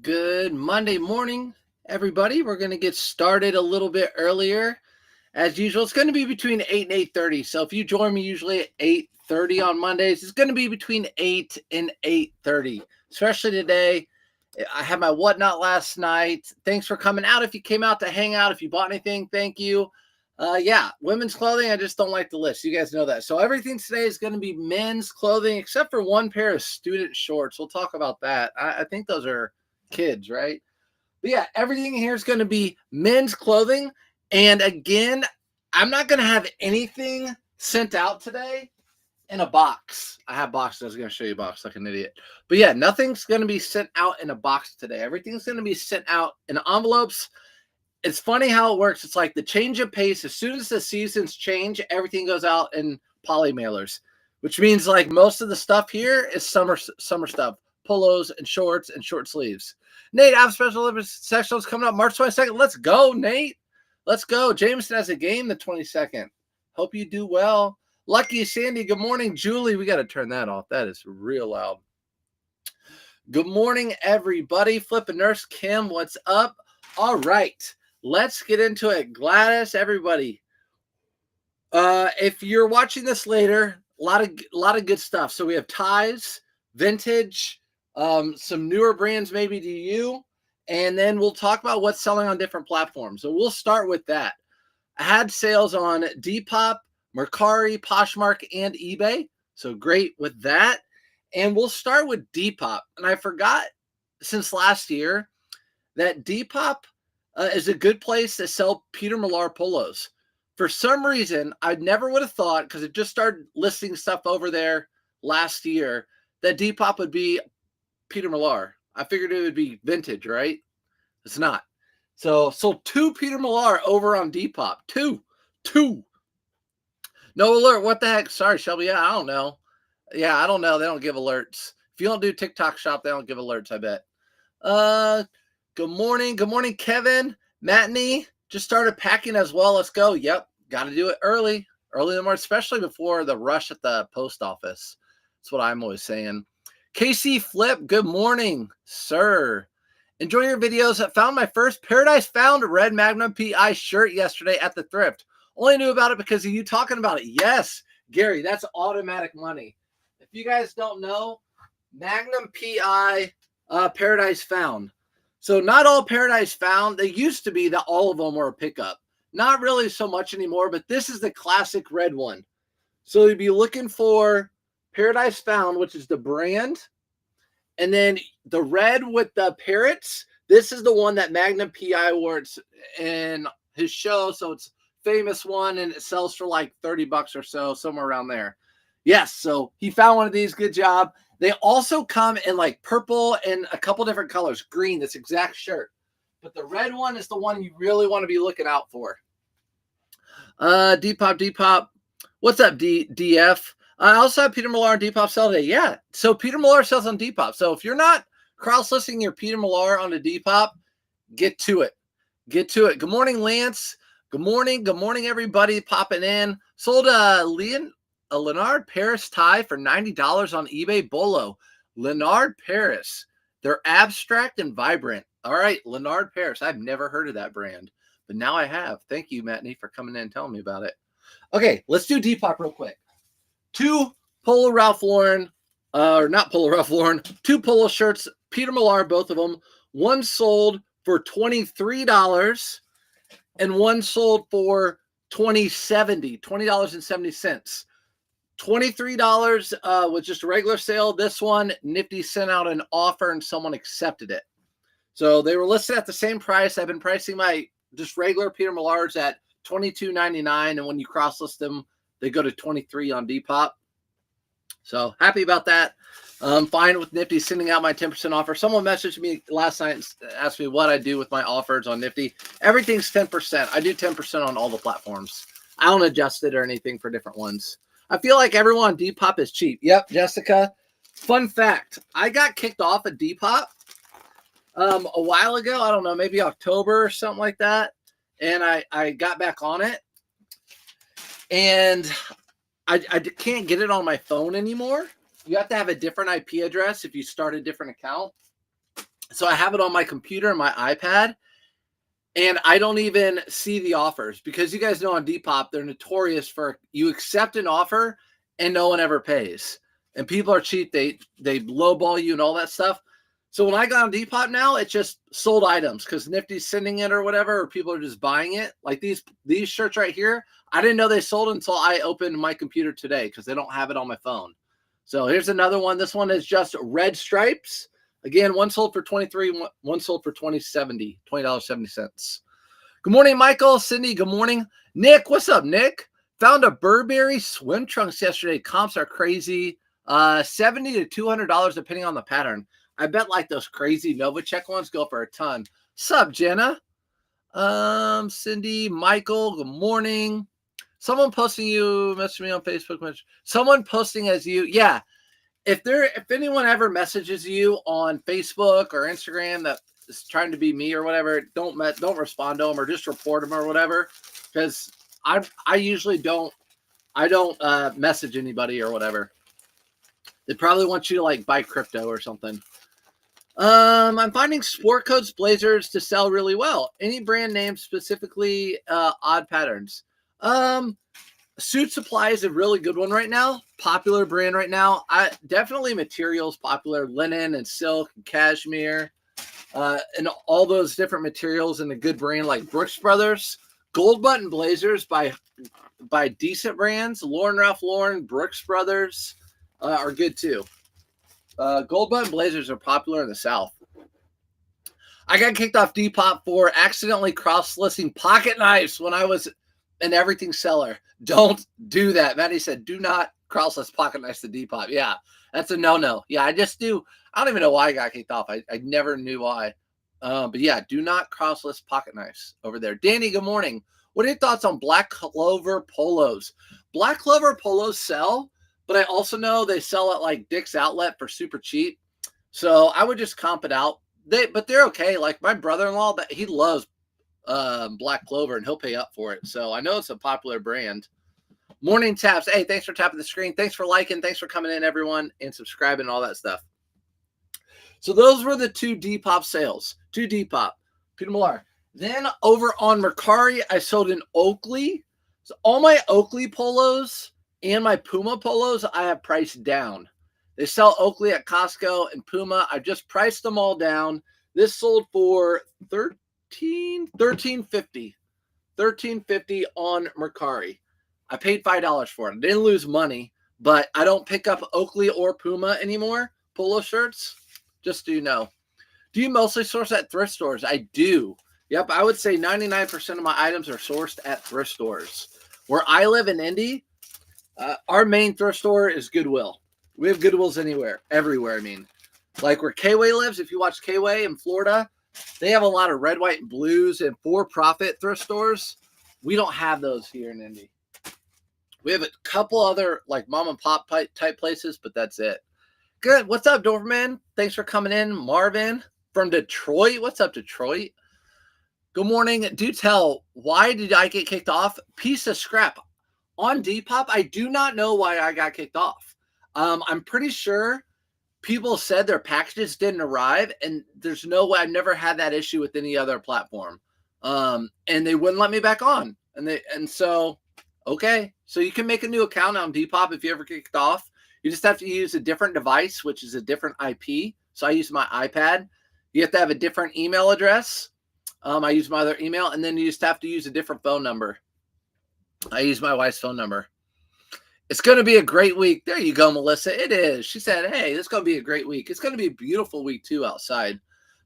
Good Monday morning, everybody. We're going to get started a little bit earlier. As usual, it's going to be between 8 and 8:30. So if you join me usually at 8:30 on Mondays, it's going to be between 8 and 8:30, especially today. I had my whatnot last night. Thanks for coming out. If you came out to hang out, if you bought anything, thank you. Yeah, women's clothing, I just don't like the list. You guys know that. So everything today is going to be men's clothing, except for one pair of student shorts. We'll talk about that. I think those are kids, right? But yeah, everything here is going to be men's clothing. And again, I'm not going to have anything sent out today in a box. I have boxes. I was going to show you a box like an idiot. But yeah, nothing's going to be sent out in a box today. Everything's going to be sent out in envelopes. It's funny how it works. It's like the change of pace. As soon as the seasons change, everything goes out in poly mailers, which means like most of the stuff here is summer stuff, polos and short sleeves. Nate, I have special sectionals coming up March 22nd. Let's go, Nate. Let's go. Jameson has a game the 22nd. Hope you do well. Lucky Sandy, good morning. Julie, we got to turn that off. That is real loud. Good morning, everybody. Flippin' Nurse Kim, what's up? All right, let's get into it. Gladys, everybody. If you're watching this later, a lot of good stuff. So we have ties, vintage, some newer brands maybe to you, and then we'll talk about what's selling on different platforms. So we'll start with that. I had sales on Depop, Mercari, Poshmark, and eBay. So great with that. And we'll start with Depop. And I forgot since last year that Depop is a good place to sell Peter Millar polos. For some reason, I never would have thought, because it just started listing stuff over there last year, that Depop would be Peter Millar. I figured it would be vintage, right? It's not. So sold 2 Peter Millar over on Depop. Two. No alert. What the heck? Sorry, Shelby. Yeah, I don't know. Yeah, I don't know. They don't give alerts. If you don't do TikTok shop, they don't give alerts, I bet. Good morning. Good morning, Kevin. Matinee just started packing as well. Let's go. Yep. Got to do it early in the morning, especially before the rush at the post office. That's what I'm always saying. Casey Flip, good morning, sir. Enjoy your videos. I found my first Paradise Found red Magnum PI shirt yesterday at the thrift. Only knew about it because of you talking about it. Yes, Gary, that's automatic money. If you guys don't know, Magnum PI Paradise Found. So not all Paradise Found. They used to be that all of them were a pickup. Not really so much anymore, but this is the classic red one. So you'd be looking for Paradise Found, which is the brand. And then the red with the parrots, this is the one that Magnum PI wore in his show. So it's famous one, and it sells for like $30 or so, somewhere around there. Yes, so he found one of these. Good job. They also come in like purple and a couple different colors. Green, this exact shirt. But the red one is the one you really want to be looking out for. Depop. What's up, DF? I also have Peter Millar on Depop sell today. Yeah, so Peter Millar sells on Depop. So if you're not cross-listing your Peter Millar onto Depop, get to it. Good morning, Lance. Good morning, everybody popping in. Sold a Leonard Paris tie for $90 on eBay. Bolo. Leonard Paris. They're abstract and vibrant. All right, Leonard Paris. I've never heard of that brand, but now I have. Thank you, Matinee, for coming in and telling me about it. Okay, let's do Depop real quick. 2 Polo Ralph Lauren, or not Polo Ralph Lauren, 2 polo shirts, Peter Millar, both of them. One sold for $23 and one sold for $20.70. $23 was just a regular sale. This one, Nifty sent out an offer and someone accepted it. So they were listed at the same price. I've been pricing my just regular Peter Millars at $22.99, and when you cross list them, they go to $23 on Depop. So happy about that. Fine with Nifty sending out my 10% offer. Someone messaged me last night and asked me what I do with my offers on Nifty. Everything's 10%. I do 10% on all the platforms. I don't adjust it or anything for different ones. I feel like everyone on Depop is cheap. Yep, Jessica. Fun fact, I got kicked off at Depop a while ago. I don't know, maybe October or something like that. And I got back on it. And I can't get it on my phone anymore. You have to have a different IP address if you start a different account. So I have it on my computer and my iPad, and I don't even see the offers because you guys know on Depop, they're notorious for you accept an offer and no one ever pays. And people are cheap. They lowball you and all that stuff. So when I got on Depop now, it's just sold items because Nifty's sending it or whatever, or people are just buying it. Like these shirts right here, I didn't know they sold until I opened my computer today because they don't have it on my phone. So here's another one. This one is just red stripes. Again, one sold for $23, one sold for $20.70. Good morning, Michael. Cindy, good morning. Nick, what's up, Nick? Found a Burberry swim trunks yesterday. Comps are crazy. $70 to $200 depending on the pattern. I bet like those crazy Novacek ones go for a ton. Sup, Jenna? Cindy, Michael, good morning. Someone posting you, messaged me on Facebook. Someone posting as you. Yeah. If anyone ever messages you on Facebook or Instagram that is trying to be me or whatever, don't respond to them or just report them or whatever, because I usually don't message anybody or whatever. They probably want you to like buy crypto or something. I'm finding sport coats, blazers to sell really well. Any brand name, specifically odd patterns. Suit Supply is a really good one right now. Popular brand right now. Definitely materials popular. Linen and silk and cashmere. And all those different materials in a good brand like Brooks Brothers. Gold button blazers by decent brands. Lauren Ralph Lauren, Brooks Brothers are good too. Gold button blazers are popular in the South. I got kicked off Depop for accidentally cross-listing pocket knives when I was an everything seller. Don't do that. Maddie said, do not cross-list pocket knives to Depop. Yeah, that's a no-no. Yeah, I don't even know why I got kicked off. I never knew why. But yeah, do not cross-list pocket knives over there. Danny, good morning. What are your thoughts on Black Clover polos? Black Clover polos sell, but I also know they sell at like Dick's Outlet for super cheap. So I would just comp it out. But they're okay. Like my brother-in-law, he loves Black Clover and he'll pay up for it. So I know it's a popular brand. Morning taps. Hey, thanks for tapping the screen. Thanks for liking. Thanks for coming in, everyone, and subscribing and all that stuff. So those were the two Depop sales. Two Depop. Peter Millar. Then over on Mercari, I sold an Oakley. So all my Oakley polos and my Puma polos, I have priced down. They sell Oakley at Costco and Puma. I just priced them all down. This sold for $13.50 on Mercari. I paid $5 for it. I didn't lose money, but I don't pick up Oakley or Puma anymore. Polo shirts, just so you know. Do you mostly source at thrift stores? I do. Yep, I would say 99% of my items are sourced at thrift stores. Where I live in Indy, our main thrift store is Goodwill. We have Goodwills everywhere. I mean, like where K-Way lives, if you watch K-Way in Florida, they have a lot of red, white, and blues and for-profit thrift stores. We don't have those here in Indy. We have a couple other like mom and pop type places, but that's it. Good. What's up, Doberman? Thanks for coming in. Marvin from Detroit. What's up, Detroit? Good morning. Do tell, why did I get kicked off? Piece of scrap. On Depop, I do not know why I got kicked off. I'm pretty sure people said their packages didn't arrive, and there's no way. I've never had that issue with any other platform. And they wouldn't let me back on. So, okay. So you can make a new account on Depop if you ever get kicked off. You just have to use a different device, which is a different IP. So I use my iPad. You have to have a different email address. I use my other email, and then you just have to use a different phone number. I use my wife's phone number. It's going to be a great week. There you go, Melissa. It is. She said, hey, this is going to be a great week. It's going to be a beautiful week, too, outside.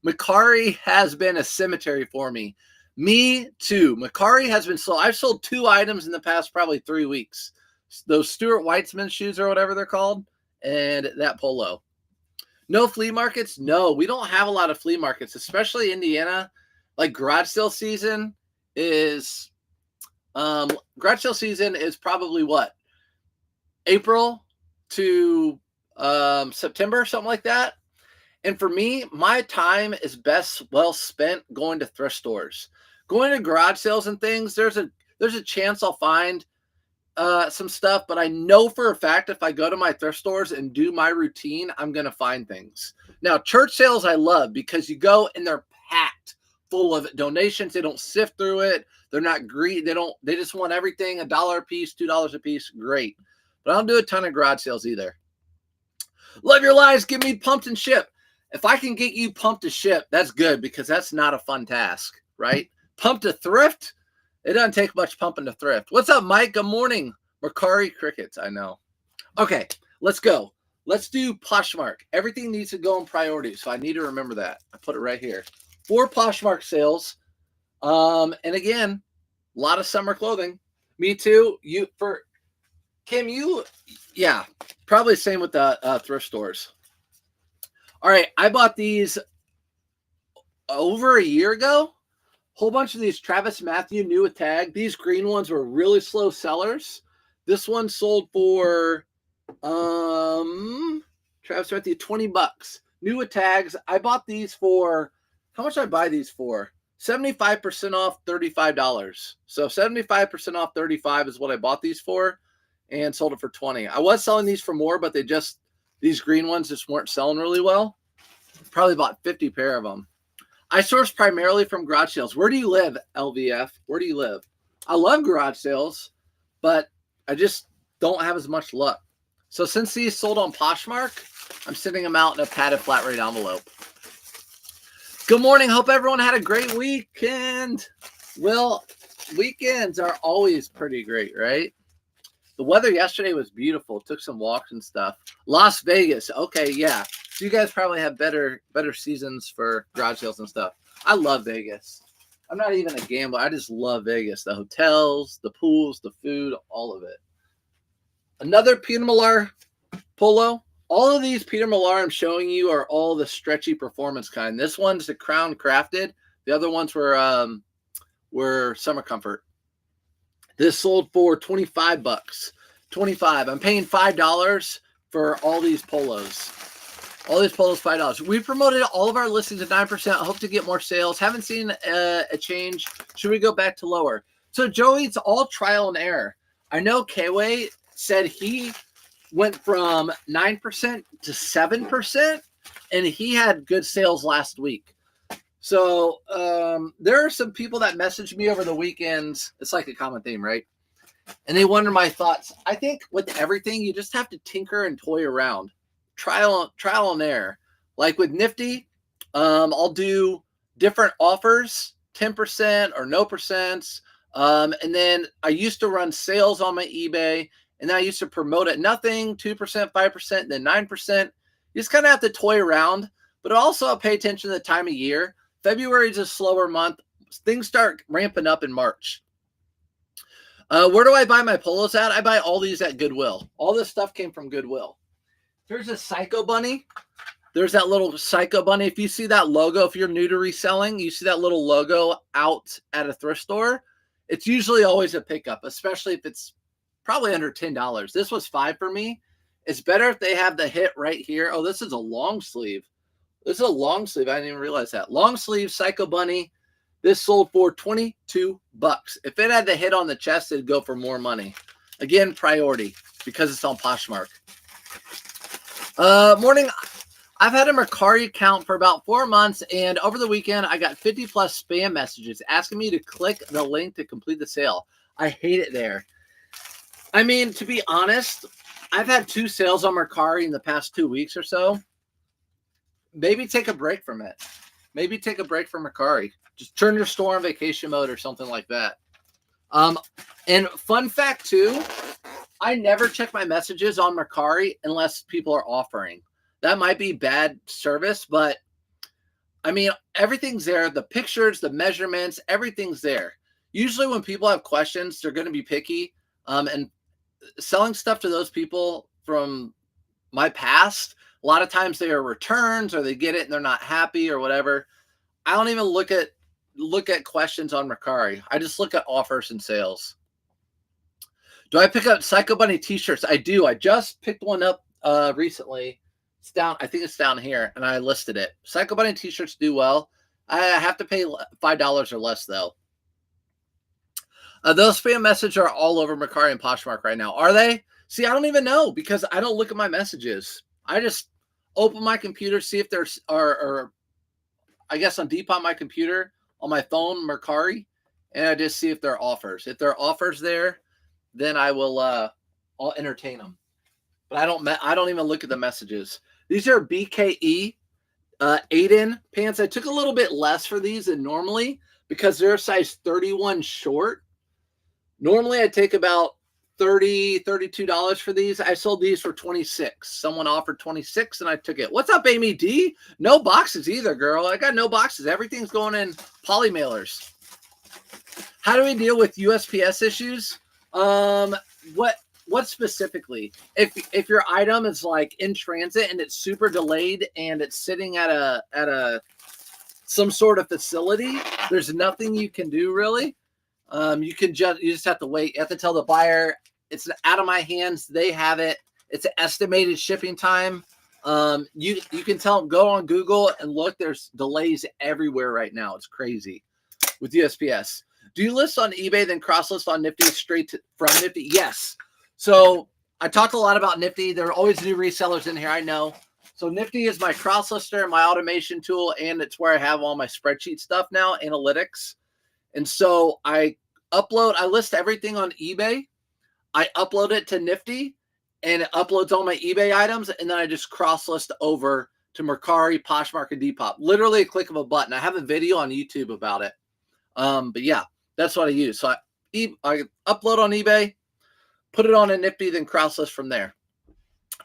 Mercari has been a cemetery for me. Me, too. Mercari has been slow. I've sold 2 items in the past probably 3 weeks. Those Stuart Weitzman shoes or whatever they're called, and that polo. No flea markets? No, we don't have a lot of flea markets, especially Indiana. Like garage sale season is probably what? April to September, something like that. And for me, my time is best well spent going to thrift stores. Going to garage sales and things, there's a chance I'll find some stuff, but I know for a fact if I go to my thrift stores and do my routine, I'm going to find things. Now, church sales I love because you go and they're packed full of donations. They don't sift through it. They're not greedy. They just want everything $1 a piece, $2 a piece. Great. But I don't do a ton of garage sales either. Love your lives. Give me pumped and ship. If I can get you pumped to ship, that's good because that's not a fun task, right? Pump to thrift. It doesn't take much pumping to thrift. What's up, Mike? Good morning. Mercari crickets. I know. Okay, let's go. Let's do Poshmark. Everything needs to go in priority, so I need to remember that. I put it right here. 4 Poshmark sales. And again, a lot of summer clothing. Me too. Kim, yeah, probably the same with the thrift stores. All right, I bought these over a year ago. Whole bunch of these Travis Matthew new with tag. These green ones were really slow sellers. This one sold for Travis Matthew $20. New with tags. I bought these for how much did I buy these for? 75% off, $35. So 75% off 35 is what I bought these for and sold it for 20. I was selling these for more, but these green ones just weren't selling really well. Probably bought 50 pair of them. I source primarily from garage sales. Where do you live, LVF? Where do you live? I love garage sales, but I just don't have as much luck. So since these sold on Poshmark, I'm sending them out in a padded flat rate envelope. Good morning. Hope everyone had a great weekend. Well, weekends are always pretty great, right? The weather yesterday was beautiful. Took some walks and stuff. Las Vegas. Okay, yeah. So you guys probably have better seasons for garage sales and stuff. I love Vegas. I'm not even a gambler. I just love Vegas. The hotels, the pools, the food, all of it. Another Peter Millar polo. All of these Peter Millar I'm showing you are all the stretchy performance kind. This one's the Crown Crafted. The other ones were Summer Comfort. This sold for $25. $25. I'm paying $5 for all these polos. All these polos, $5. We promoted all of our listings at 9%. I hope to get more sales. Haven't seen a change. Should we go back to lower? So, Joey, it's all trial and error. I know Kway said he went from 9% to 7%, and he had good sales last week. So there are some people that messaged me over the weekends. It's like a common theme, right? And they wonder my thoughts. I think with everything, you just have to tinker and toy around. Trial and error. Like with Nifty, I'll do different offers, 10% or no percents. And then I used to run sales on my eBay, and then I used to promote at nothing, 2%, 5%, then 9%. You just kind of have to toy around, but also pay attention to the time of year. February is a slower month. Things start ramping up in March. Where do I buy my polos at? I buy all these at Goodwill. All this stuff came from Goodwill. There's a Psycho Bunny. There's that little Psycho Bunny. If you see that logo, if you're new to reselling, you see that little logo out at a thrift store, it's usually always a pickup, especially if it's probably under $10. This was $5 for me. It's better if they have the hit right here. Oh, this is a long sleeve. This is a long sleeve. I didn't even realize that. Long sleeve Psycho Bunny. This sold for $22. If it had the hit on the chest, it'd go for more money. Again, priority because it's on Poshmark. Morning. I've had a Mercari account for about 4 months, and over the weekend, I got 50 plus spam messages asking me to click the link to complete the sale. I hate it there. I mean, to be honest, I've had 2 sales on Mercari in the past 2 weeks or so. Maybe take a break from it. Maybe take a break from Mercari. Just turn your store on vacation mode or something like that. And fun fact too, I never check my messages on Mercari unless people are offering. That might be bad service, but I mean, everything's there. The pictures, the measurements, everything's there. Usually when people have questions, they're going to be picky. And selling stuff to those people from my past, a lot of times they are returns or they get it and they're not happy or whatever. I don't even look at questions on Mercari. I just look at offers and sales. Do I pick up Psycho Bunny t-shirts? I do. I just picked one up recently. It's down. I think it's down here, and I listed it. Psycho Bunny t-shirts do well. I have to pay $5 or less though. Those spam messages are all over Mercari and Poshmark right now. Are they? See, I don't even know because I don't look at my messages. I just open my computer, see if there's, or I guess on Depop my computer, on my phone, Mercari, and I just see if there are offers. If there are offers there, then I will, I'll entertain them. But I don't even look at the messages. These are BKE 8-in pants. I took a little bit less for these than normally because they're a size 31 short. Normally I take about $32 for these. I sold these for 26. Someone offered 26 and I took it. What's up, Amy D? No boxes either, girl. I got no boxes. Everything's going in poly mailers. How do we deal with USPS issues? What specifically? If your item is like in transit and it's super delayed and it's sitting at a some sort of facility, there's nothing you can do really. You just have to wait. You have to tell the buyer it's out of my hands. They have it. It's an estimated shipping time. You can tell them, go on Google and look. There's delays everywhere right now. It's crazy with USPS. Do you list on eBay then cross list on Nifty from Nifty? Yes. So I talked a lot about Nifty. There are always new resellers in here. I know. So Nifty is my cross lister, my automation tool, and it's where I have all my spreadsheet stuff now, analytics. And so I list everything on eBay. I upload it to Nifty and it uploads all my eBay items. And then I just cross list over to Mercari, Poshmark, and Depop. Literally a click of a button. I have a video on YouTube about it. But yeah, that's what I use. So I upload on eBay, put it on a Nifty, then cross list from there.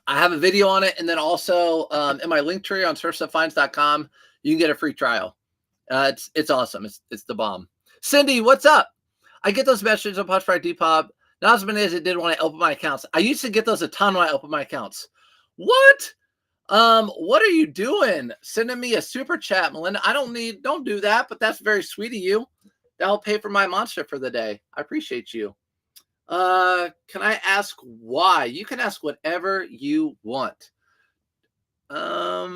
I have a video on it. And then also in my link tree on surfstufffinds.com, you can get a free trial. It's awesome. It's the bomb. Cindy, what's up? I get those messages on Poshmark, Depop. Not as many as it did when I opened my accounts. I used to get those a ton when I opened my accounts. What? What are you doing? Sending me a super chat, Melinda. Don't do that, but that's very sweet of you. That'll pay for my monster for the day. I appreciate you. Can I ask why? You can ask whatever you want. About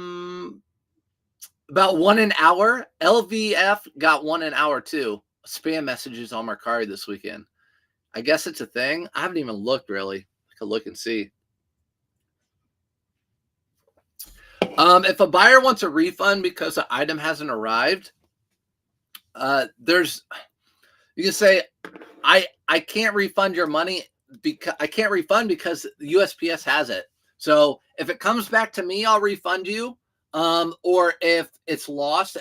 1 an hour. LVF got 1 an hour too. Spam messages on Mercari this weekend. I guess it's a thing. I haven't even looked really. I could look and see. If a buyer wants a refund because the item hasn't arrived, you can say, I can't refund your money because I can't refund because the USPS has it. So if it comes back to me, I'll refund you. Or if it's lost,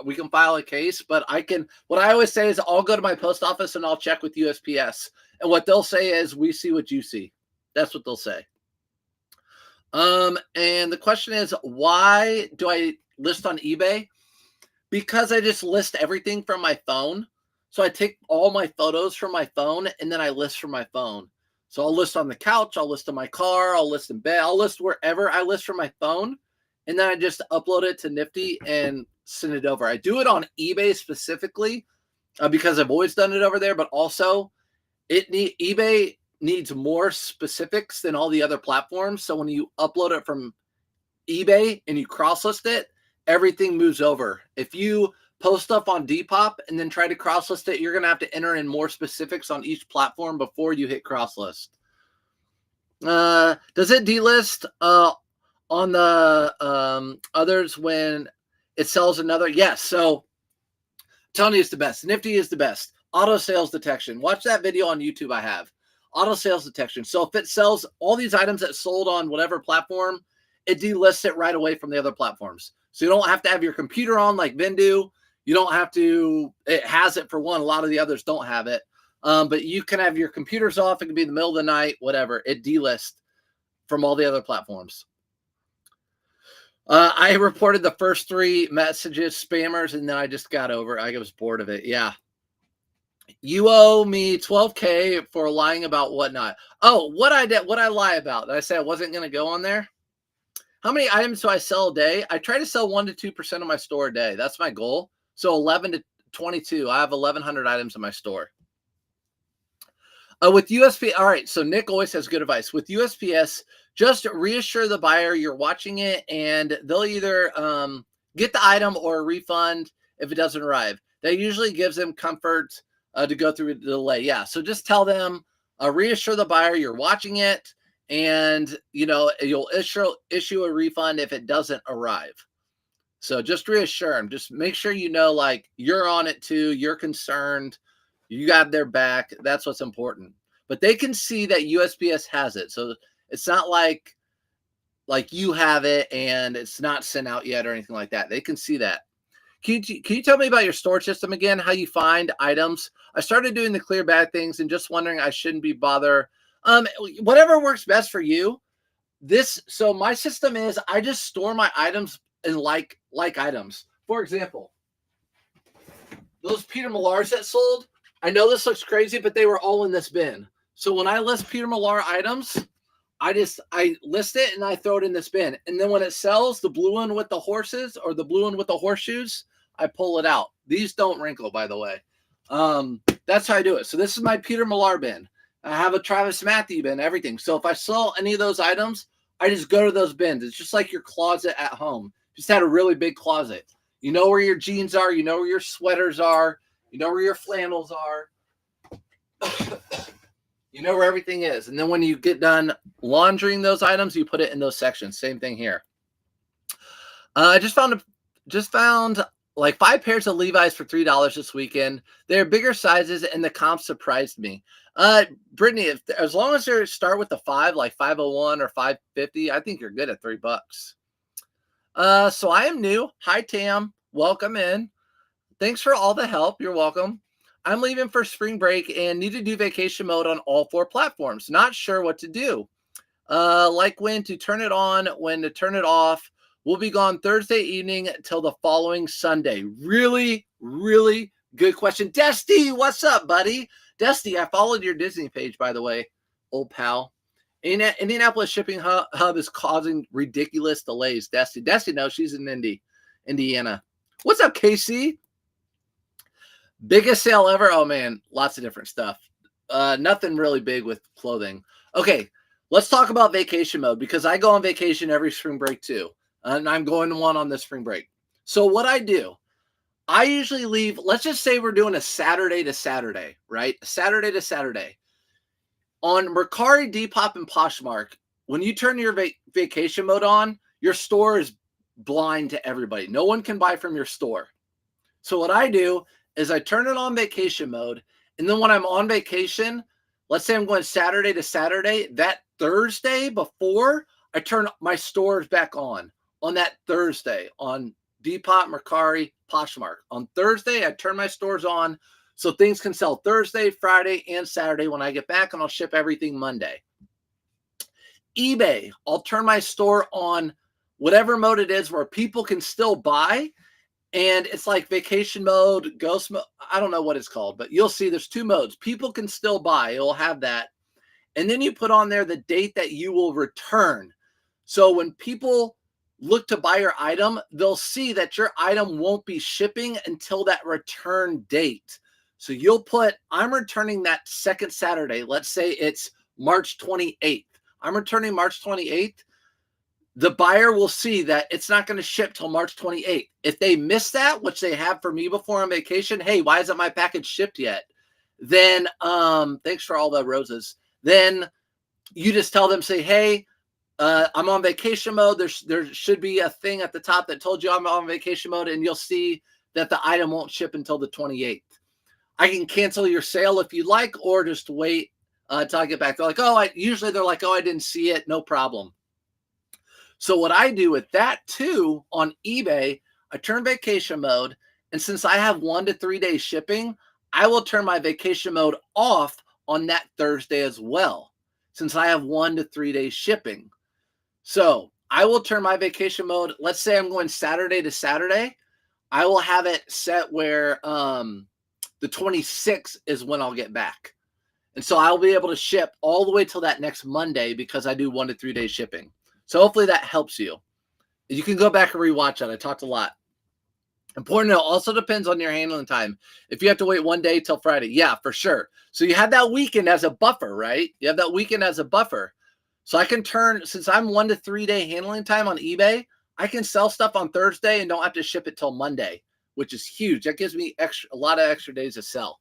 we can file a case, but what I always say is I'll go to my post office and I'll check with USPS. And what they'll say is, we see what you see. That's what they'll say. And the question is, why do I list on eBay? Because I just list everything from my phone. So I take all my photos from my phone and then I list from my phone. So I'll list on the couch, I'll list in my car, I'll list in bed, I'll list wherever I list from my phone. And then I just upload it to Nifty and send it over. I do it on eBay specifically because I've always done it over there, but also eBay needs more specifics than all the other platforms. So when you upload it from eBay and you cross-list it, everything moves over. If you post stuff on Depop and then try to cross-list it, you're going to have to enter in more specifics on each platform before you hit cross-list. Does it delist on the others when it sells another? Yes. So telling you it's the best. Nifty is the best. Auto sales detection. Watch that video on YouTube I have. Auto sales detection. So if it sells all these items that sold on whatever platform, it delists it right away from the other platforms. So you don't have to have your computer on like Vendu. You don't have to, it has it for one. A lot of the others don't have it. But you can have your computers off. It can be in the middle of the night, whatever. It delists from all the other platforms. I reported the first 3 messages, spammers, and then I just got over it. I was bored of it. Yeah. You owe me $12K for lying about whatnot. Oh, what I lie about? Did I say I wasn't going to go on there? How many items do I sell a day? I try to sell 1 to 2% of my store a day. That's my goal. So 11 to 22. I have 1,100 items in my store. With USPS, all right. So Nick always has good advice. With USPS, just reassure the buyer you're watching it, and they'll either get the item or a refund if it doesn't arrive. That usually gives them comfort to go through the delay. Yeah. So just tell them, reassure the buyer you're watching it, and you'll issue a refund if it doesn't arrive. So just reassure them. Just make sure like you're on it too. You're concerned. You got their back. That's what's important. But they can see that USPS has it. So it's not like you have it and it's not sent out yet or anything like that. They can see that. Can you tell me about your storage system again, how you find items? I started doing the clear bag things and just wondering I shouldn't be bother. Whatever works best for you. So my system is I just store my items in like items. For example, those Peter Millars that sold, I know this looks crazy, but they were all in this bin. So when I list Peter Millar items, I list it and I throw it in this bin. And then when it sells, the blue one with the horses or the blue one with the horseshoes, I pull it out. These don't wrinkle, by the way. That's how I do it. So this is my Peter Millar bin. I have a Travis Matthew bin, everything. So if I sell any of those items, I just go to those bins. It's just like your closet at home. Just had a really big closet. You know where your jeans are. You know where your sweaters are. You know where your flannels are. You know where everything is. And then when you get done laundering those items, you put it in those sections. Same thing here. I just found like 5 pairs of Levi's for $3 this weekend. They're bigger sizes and the comp surprised me. Brittany, as long as they start with the 5, like 501 or 550, I think you're good at $3. So I am new. Hi, Tam. Welcome in. Thanks for all the help. You're welcome. I'm leaving for spring break and need to do vacation mode on all 4 platforms. Not sure what to do. Like when to turn it on, when to turn it off. We'll be gone Thursday evening till the following Sunday. Really, really good question. Dusty, what's up, buddy? Dusty, I followed your Disney page, by the way, old pal. Indianapolis shipping hub is causing ridiculous delays. Dusty knows she's in Indiana. What's up, KC? Biggest sale ever? Oh, man, lots of different stuff. Nothing really big with clothing. Okay, let's talk about vacation mode because I go on vacation every spring break too. And I'm going to one on this spring break. So what I do, I usually leave, let's just say we're doing a Saturday to Saturday, right? Saturday to Saturday. On Mercari, Depop, and Poshmark, when you turn your vacation mode on, your store is blind to everybody. No one can buy from your store. So what I do is I turn it on vacation mode. And then when I'm on vacation, let's say I'm going Saturday to Saturday, that Thursday before, I turn my stores back on that Thursday on Depop, Mercari, Poshmark. On Thursday, I turn my stores on so things can sell Thursday, Friday, and Saturday when I get back, and I'll ship everything Monday. eBay, I'll turn my store on whatever mode it is where people can still buy, and it's like vacation mode, ghost mode. I don't know what it's called, but you'll see there's 2 modes. People can still buy. It'll have that. And then you put on there the date that you will return. So when people look to buy your item, they'll see that your item won't be shipping until that return date. So you'll put, I'm returning that second Saturday. Let's say it's March 28th. I'm returning March 28th. The buyer will see that it's not going to ship till March 28th. If they miss that, which they have for me before on vacation, hey, why isn't my package shipped yet? Then, thanks for all the roses. Then you just tell them, say, hey, I'm on vacation mode. There should be a thing at the top that told you I'm on vacation mode, and you'll see that the item won't ship until the 28th. I can cancel your sale if you like, or just wait until I get back. They're like, usually they're like, I didn't see it. No problem. So what I do with that too on eBay, I turn vacation mode. And since I have 1 to 3 days shipping, I will turn my vacation mode off on that Thursday as well, since I have 1 to 3 days shipping. So I will turn my vacation mode. Let's say I'm going Saturday to Saturday. I will have it set where the 26th is when I'll get back. And so I'll be able to ship all the way till that next Monday because I do 1 to 3 days shipping. So hopefully that helps you. You can go back and rewatch that. I talked a lot. Important to know, also depends on your handling time. If you have to wait 1 day till Friday, yeah, for sure. So you have that weekend as a buffer, right? You have that weekend as a buffer. So I can turn, since I'm 1 to 3 day handling time on eBay, I can sell stuff on Thursday and don't have to ship it till Monday, which is huge. That gives me a lot of extra days to sell.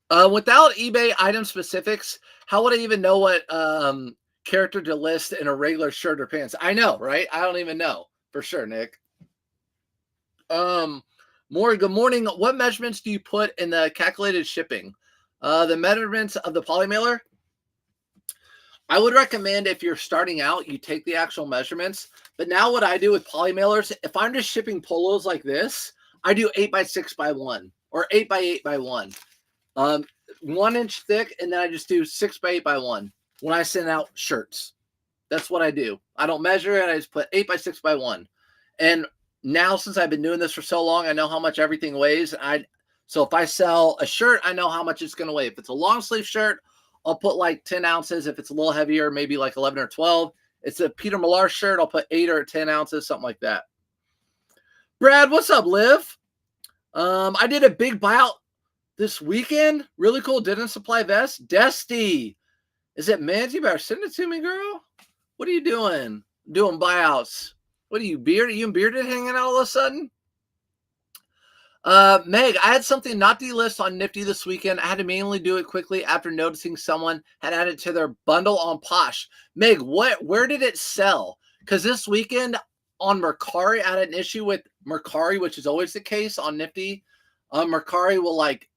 Without eBay item specifics, how would I even know what character to list in a regular shirt or pants? I know, right? I don't even know for sure, Nick. Maury, good morning. What measurements do you put in the calculated shipping? The measurements of the poly mailer. I would recommend if you're starting out, you take the actual measurements. But now what I do with poly mailers, if I'm just shipping polos like this, I do 8x6x1 or 8x8x1. 1 inch thick, and then I just do 6x8x1 when I send out shirts. That's what I do. I don't measure it. I just put 8x6x1. And now, since I've been doing this for so long, I know how much everything weighs. So if I sell a shirt, I know how much it's going to weigh. If it's a long sleeve shirt, I'll put like 10 ounces. If it's a little heavier, maybe like 11 or 12. It's a Peter Millar shirt. I'll put 8 or 10 ounces, something like that. Brad, what's up, Liv? I did a big buyout this weekend. Really cool. Didn't supply vest. Desty. Is it Mans? You better send it to me, girl. What are you doing? Doing buyouts. What are you, bearded? You and bearded hanging out all of a sudden? Meg, I had something not delist on Nifty this weekend. I had to manually do it quickly after noticing someone had added to their bundle on Posh. Meg, where did it sell? Because this weekend on Mercari, I had an issue with Mercari, which is always the case on Nifty. Mercari will like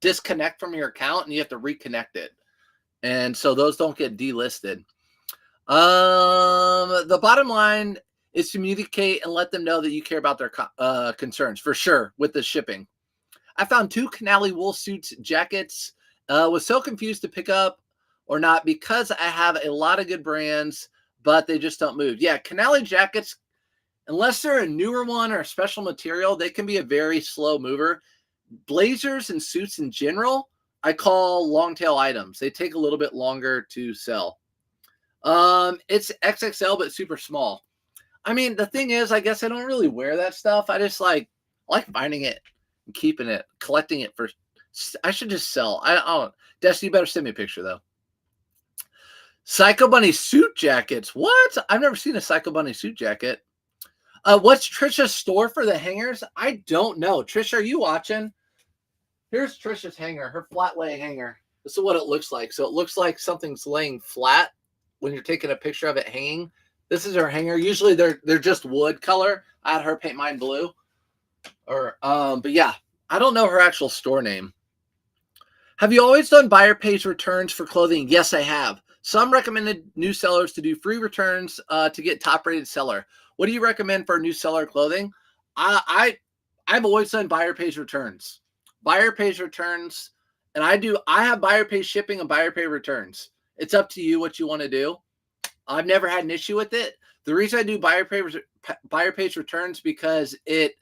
disconnect from your account and you have to reconnect it. And so those don't get delisted. The bottom line is communicate and let them know that you care about their concerns, for sure, with the shipping. I found 2 Canali wool suits jackets. Was so confused to pick up or not because I have a lot of good brands, but they just don't move. Yeah, Canali jackets, unless they're a newer one or a special material, they can be a very slow mover. Blazers and suits in general, I call long tail items. They take a little bit longer to sell. It's XXL, but super small. I mean, the thing is, I guess I don't really wear that stuff. I just like finding it and keeping it, collecting it for. I should just sell. I don't. Destiny, you better send me a picture though. Psycho Bunny suit jackets. What? I've never seen a Psycho Bunny suit jacket. What's Trisha's store for the hangers? I don't know. Trisha, are you watching? Here's Trisha's hanger, her flat lay hanger. This is what it looks like. So it looks like something's laying flat when you're taking a picture of it hanging. This is her hanger. Usually they're just wood color. I had her paint mine blue. But yeah, I don't know her actual store name. Have you always done buyer pays returns for clothing? Yes, I have. Some recommended new sellers to do free returns to get top rated seller. What do you recommend for new seller clothing? I've always done buyer pays returns. Buyer pays returns, and I have buyer pay shipping and buyer pay returns. It's up to you what you want to do. I've never had an issue with it. The reason I do buyer pays returns because it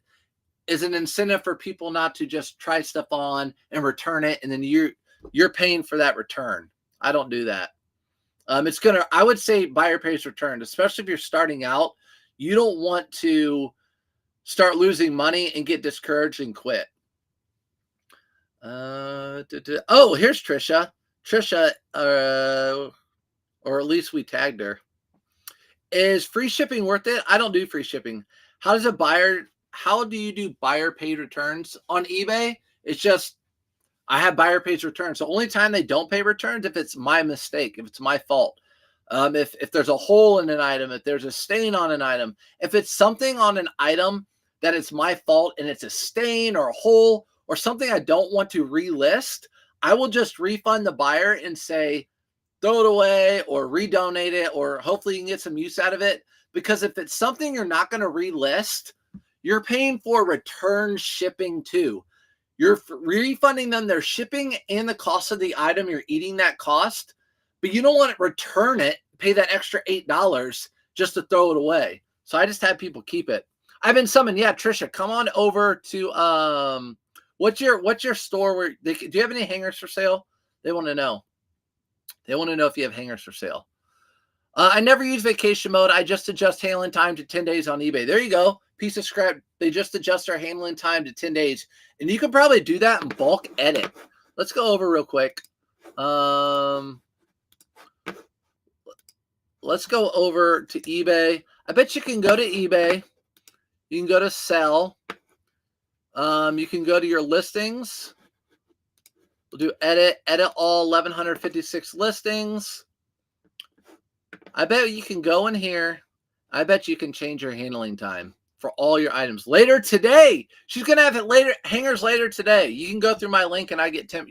is an incentive for people not to just try stuff on and return it, and then you're paying for that return. I don't do that. I would say buyer pays return, especially if you're starting out. You don't want to start losing money and get discouraged and quit. Oh, here's Trisha. Trisha, or at least we tagged her. Is free shipping worth it? I don't do free shipping. How do you do buyer paid returns on eBay? It's just, I have buyer paid returns. The only time they don't pay returns if it's my mistake, if it's my fault. If there's a hole in an item, if there's a stain on an item, if it's something on an item that it's my fault and it's a stain or a hole or something I don't want to relist, I will just refund the buyer and say, throw it away or redonate it, or hopefully you can get some use out of it. Because if it's something you're not going to relist, you're paying for return shipping too. You're refunding them their shipping and the cost of the item. You're eating that cost, but you don't want to return it, pay that extra $8 just to throw it away. So I just have people keep it. I've been summoned. Yeah, Trisha, come on over to what's your store where do you have any hangers for sale? They want to know. They want to know if you have hangers for sale. I never use vacation mode. I just adjust handling time to 10 days on eBay. There you go. Piece of scrap. They just adjust our handling time to 10 days. And you can probably do that in bulk edit. Let's go over real quick. Let's go over to eBay. I bet you can go to eBay. You can go to sell. You can go to your listings. We'll do edit all 1,156 listings. I bet you can go in here. I bet you can change your handling time for all your items later today. She's gonna have it later, hangers later today. You can go through my link and I get 10.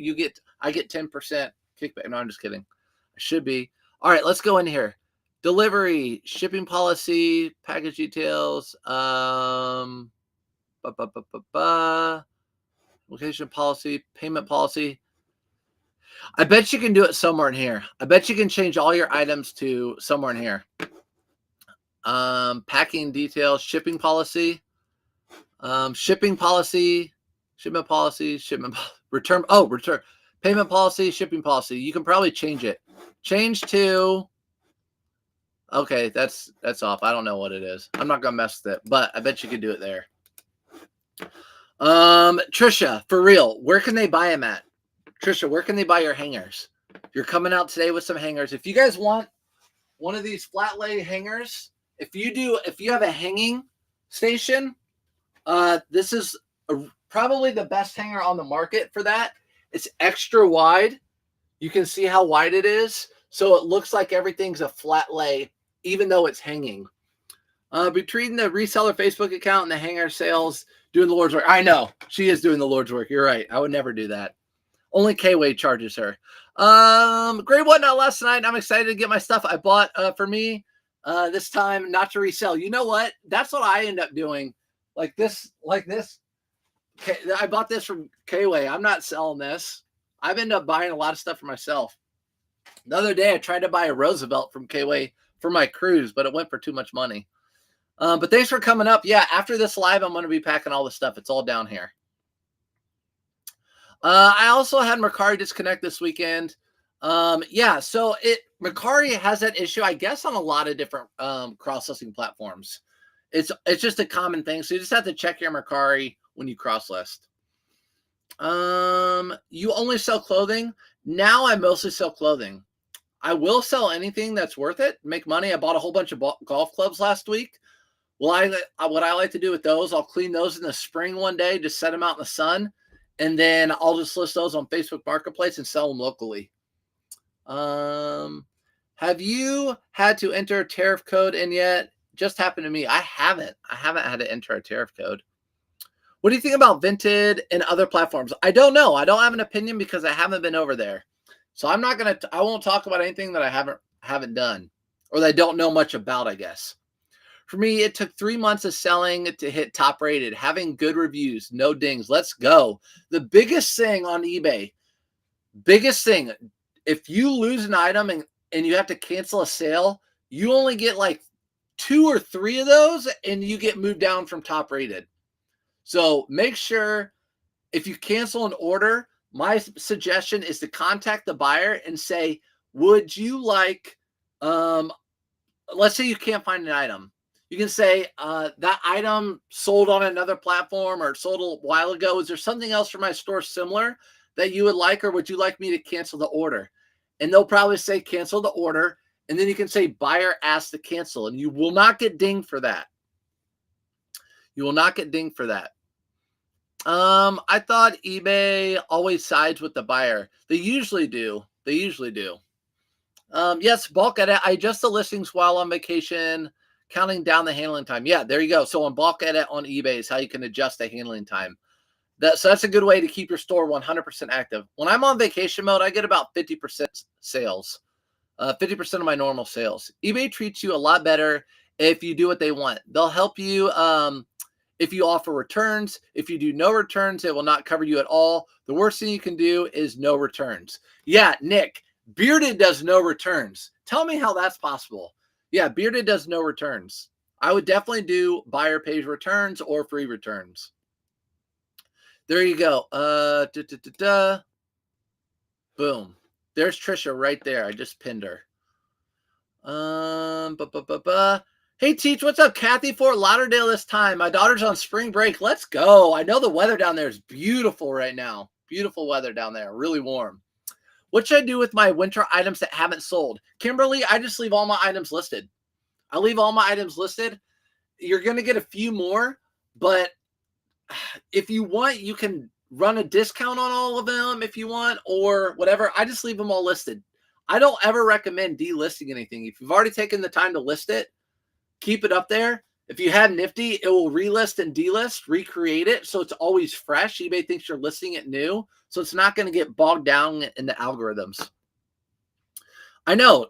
I get 10% kickback. No, I'm just kidding. I should be. All right, let's go in here. Delivery, shipping policy, package details, location policy, payment policy. I bet you can do it somewhere in here. I bet you can change all your items to somewhere in here. Packing details, shipping policy, shipment policy, return. Oh, return, payment policy, shipping policy. You can probably change it. Change to. Okay, that's off. I don't know what it is. I'm not gonna mess with it, but I bet you could do it there. Trisha, for real, where can they buy them at? Trisha, where can they buy your hangers? You're coming out today with some hangers. If you guys want one of these flat lay hangers, if you have a hanging station, this is probably the best hanger on the market for that. It's extra wide. You can see how wide it is. So it looks like everything's a flat lay, even though it's hanging. Between the reseller Facebook account and the hanger sales, doing the Lord's work. I know she is doing the Lord's work. You're right. I would never do that. Only K-Way charges her. Great whatnot last night. I'm excited to get my stuff I bought for me this time, not to resell. You know what? That's what I end up doing. Like this. I bought this from K-Way. I'm not selling this. I've ended up buying a lot of stuff for myself. The other day, I tried to buy a Roosevelt from K-Way for my cruise, but it went for too much money. But thanks for coming up. Yeah, after this live, I'm going to be packing all the stuff. It's all down here. I also had Mercari disconnect this weekend. Yeah, so Mercari has that issue, I guess, on a lot of different cross-listing platforms. It's just a common thing. So you just have to check your Mercari when you cross-list. You only sell clothing. Now I mostly sell clothing. I will sell anything that's worth it, make money. I bought a whole bunch of golf clubs last week. Well, what I like to do with those, I'll clean those in the spring one day, just set them out in the sun, and then I'll just list those on Facebook Marketplace and sell them locally. Have you had to enter a tariff code in yet? Just happened to me. I haven't had to enter a tariff code. What do you think about Vinted and other platforms? I don't know. I don't have an opinion because I haven't been over there. So I won't talk about anything that I haven't done or that I don't know much about, I guess. For me, it took 3 months of selling to hit top rated, having good reviews, no dings. Let's go. The biggest thing on eBay, if you lose an item and you have to cancel a sale, you only get like 2 or 3 of those and you get moved down from top rated. So make sure if you cancel an order, my suggestion is to contact the buyer and say, would you like, let's say you can't find an item. You can say that item sold on another platform or sold a while ago. Is there something else from my store similar that you would like, or would you like me to cancel the order? And they'll probably say cancel the order. And then you can say buyer asked to cancel, and you will not get dinged for that. You will not get dinged for that. I thought eBay always sides with the buyer. They usually do. Yes, bulk edit. I adjust the listings while on vacation, counting down the handling time. Yeah, there you go. So on bulk edit on eBay is how you can adjust the handling time. So that's a good way to keep your store 100% active. When I'm on vacation mode, I get about 50% sales, 50% of my normal sales. eBay treats you a lot better if you do what they want. They'll help you if you offer returns. If you do no returns, it will not cover you at all. The worst thing you can do is no returns. Yeah, Nick, Bearded does no returns. Tell me how that's possible. Yeah, Bearded does no returns. I would definitely do buyer pays returns or free returns. There you go. Boom. There's Trisha right there. I just pinned her. Hey, Teach, what's up, Kathy? Fort Lauderdale this time. My daughter's on spring break. Let's go. I know the weather down there is beautiful right now. Beautiful weather down there. Really warm. What should I do with my winter items that haven't sold? Kimberly, I just leave all my items listed. I leave all my items listed. You're going to get a few more, but if you want, you can run a discount on all of them if you want or whatever. I just leave them all listed. I don't ever recommend delisting anything. If you've already taken the time to list it, keep it up there. If you have Nifty, it will relist and delist, recreate it, so it's always fresh. eBay thinks you're listing it new, so it's not going to get bogged down in the algorithms. I know,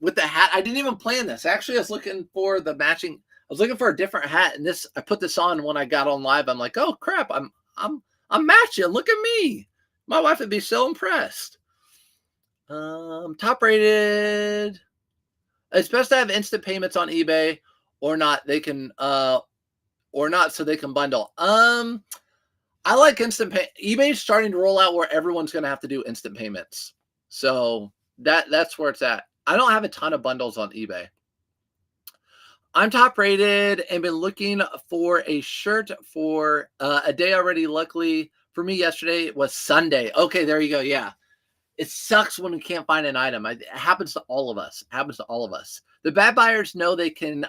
with the hat, I didn't even plan this. Actually, I was looking for the matching. I was looking for a different hat, and this I put this on when I got on live. I'm like, oh crap, I'm matching. Look at me. My wife would be so impressed. Top rated. It's best to have instant payments on eBay or not. They can or not so they can bundle. I like instant pay. eBay's starting to roll out where everyone's going to have to do instant payments. So that's where it's at. I don't have a ton of bundles on eBay. I'm top rated and been looking for a shirt for a day already. Luckily for me, yesterday was Sunday. Okay, there you go. Yeah. It sucks when we can't find an item. It happens to all of us. It happens to all of us. The bad buyers know they can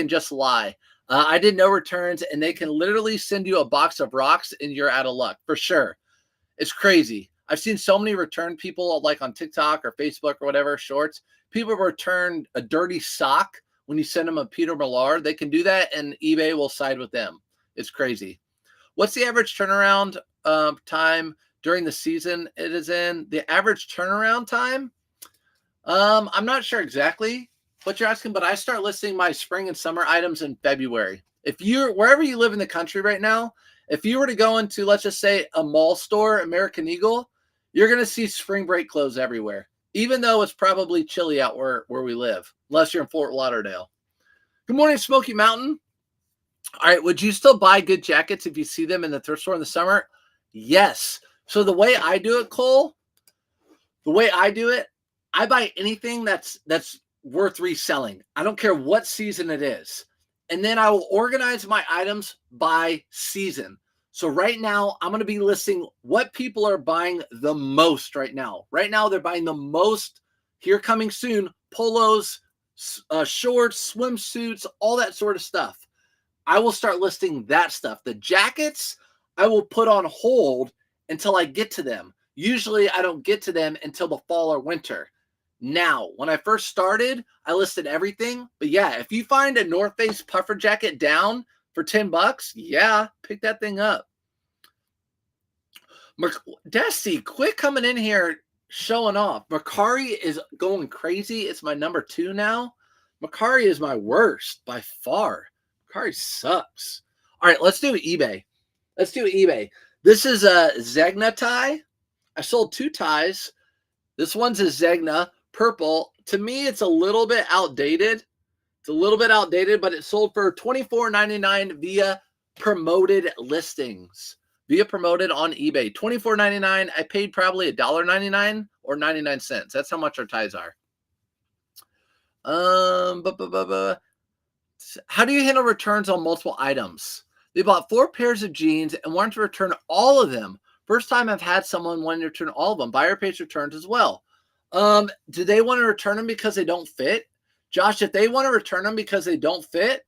just lie. I did no returns, and they can literally send you a box of rocks, and you're out of luck for sure. It's crazy. I've seen so many return people like on TikTok or Facebook or whatever shorts. People return a dirty sock when you send them a Peter Millar. They can do that, and eBay will side with them. It's crazy. What's the average turnaround time during the season it is in? The average turnaround time? I'm not sure exactly what you're asking, but I start listing my spring and summer items in February. If you're wherever you live in the country right now, if you were to go into, let's just say, a mall store, American Eagle, you're going to see spring break clothes everywhere, even though it's probably chilly out where we live, unless you're in Fort Lauderdale. Good morning, Smoky Mountain. All right, would you still buy good jackets if you see them in the thrift store in the summer? Yes. So the way I do it, Cole, I buy anything that's worth reselling. I don't care what season it is. And then I will organize my items by season. So right now, I'm going to be listing what people are buying the most right now. Right now, they're buying the most, here coming soon, polos, shorts, swimsuits, all that sort of stuff. I will start listing that stuff. The jackets, I will put on hold until I get to them. Usually I don't get to them until the fall or winter. Now, when I first started, I listed everything. But yeah, if you find a North Face puffer jacket down for $10, yeah, pick that thing up. Dusty, quit coming in here showing off. Mercari is going crazy. It's my number 2 now. Mercari is my worst by far. Mercari sucks. All right, let's do eBay. This is a Zegna tie. I sold 2 ties. This one's a Zegna purple. To me, it's a little bit outdated. But it sold for $24.99 via promoted listings. Via promoted on eBay. $24.99. I paid probably $1.99 or 99 cents. That's how much our ties are. How do you handle returns on multiple items? They bought 4 pairs of jeans and wanted to return all of them. First time I've had someone wanting to return all of them. Buyer pays returns as well. Do they want to return them because they don't fit? Josh, if they want to return them because they don't fit,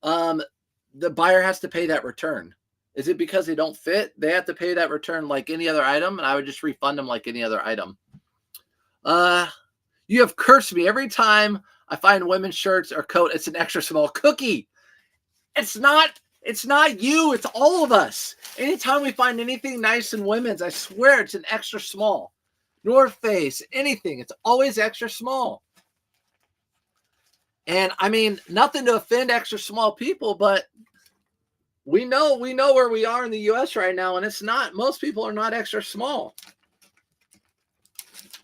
the buyer has to pay that return. Is it because they don't fit? They have to pay that return like any other item, and I would just refund them like any other item. You have cursed me every time I find women's shirts or coat. It's an extra small. Cookie. It's not you. It's all of us. Anytime we find anything nice in women's, I swear it's an extra small. North Face, anything. It's always extra small. And I mean, nothing to offend extra small people, but we know where we are in the US right now, and it's not, most people are not extra small.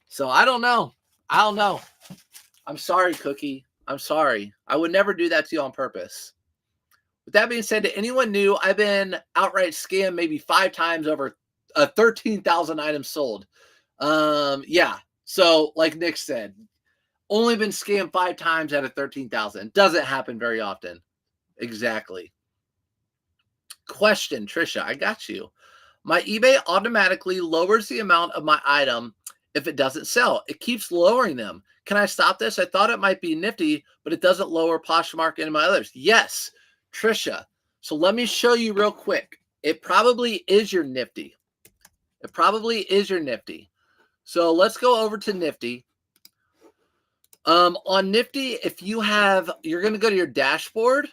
So I don't know. I'm sorry, Cookie. I'm sorry. I would never do that to you on purpose. With that being said, to anyone new, I've been outright scammed maybe 5 times over 13,000 items sold. Yeah. So like Nick said, only been scammed 5 times out of 13,000. Doesn't happen very often. Exactly. Question, Trisha, I got you. My eBay automatically lowers the amount of my item if it doesn't sell. It keeps lowering them. Can I stop this? I thought it might be Nifty, but it doesn't lower Poshmark and my others. Yes, Trisha. So let me show you real quick. It probably is your Nifty. It probably is your Nifty. So let's go over to Nifty. On Nifty, if you have, you're going to go to your dashboard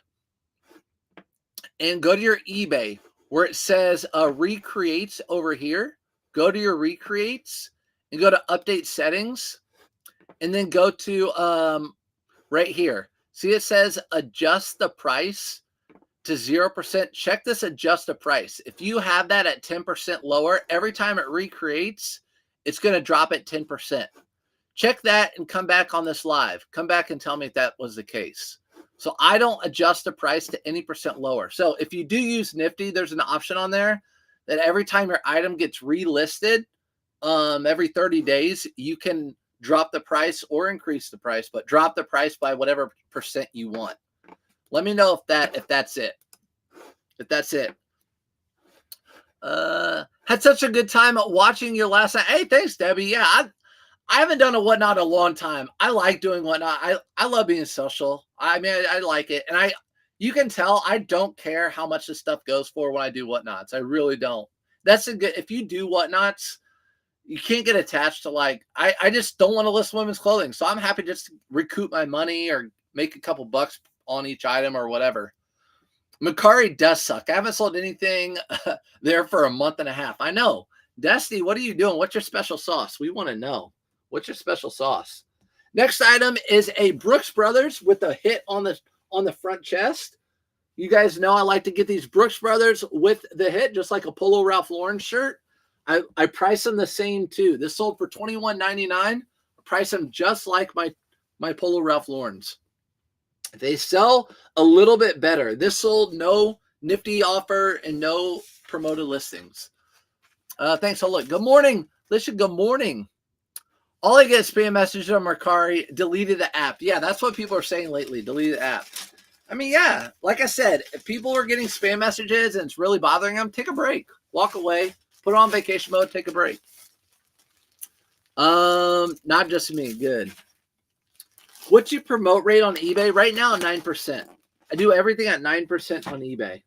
and go to your eBay where it says recreates over here. Go to your recreates and go to update settings and then go to right here. See, it says adjust the price to 0%. Check this adjust the price. If you have that at 10% lower, every time it recreates, it's going to drop it 10%. Check that and come back on this live. Come back and tell me if that was the case. So I don't adjust the price to any percent lower. So if you do use Nifty, there's an option on there that every time your item gets relisted, every 30 days, you can drop the price or increase the price, but drop the price by whatever percent you want. Let me know if that's it. If that's it. Had such a good time watching your last night. Hey, thanks, Debbie. Yeah, I haven't done a whatnot in a long time. I like doing whatnot. I love being social. I mean, I like it. And you can tell I don't care how much this stuff goes for when I do whatnots. I really don't. That's a good, if you do whatnots, you can't get attached to like, I just don't want to list women's clothing. So I'm happy just to recoup my money or make a couple bucks on each item or whatever. Mercari does suck. I haven't sold anything there for a month and a half. I know. Destiny, what are you doing? What's your special sauce? We want to know. What's your special sauce? Next item is a Brooks Brothers with a hit on the front chest. You guys know I like to get these Brooks Brothers with the hit, just like a Polo Ralph Lauren shirt. I price them the same too. This sold for $21.99. I price them just like my Polo Ralph Laurens. They sell a little bit better. This sold no Nifty offer and no promoted listings. Thanks. So look, good morning. Listen, good morning. All I get is spam messages on Mercari, deleted the app. Yeah, that's what people are saying lately, delete the app. I mean, yeah, like I said, if people are getting spam messages and it's really bothering them, take a break. Walk away, put it on vacation mode, take a break. Not just me, good. What's your promote rate on eBay? Right now, 9%. I do everything at 9% on eBay.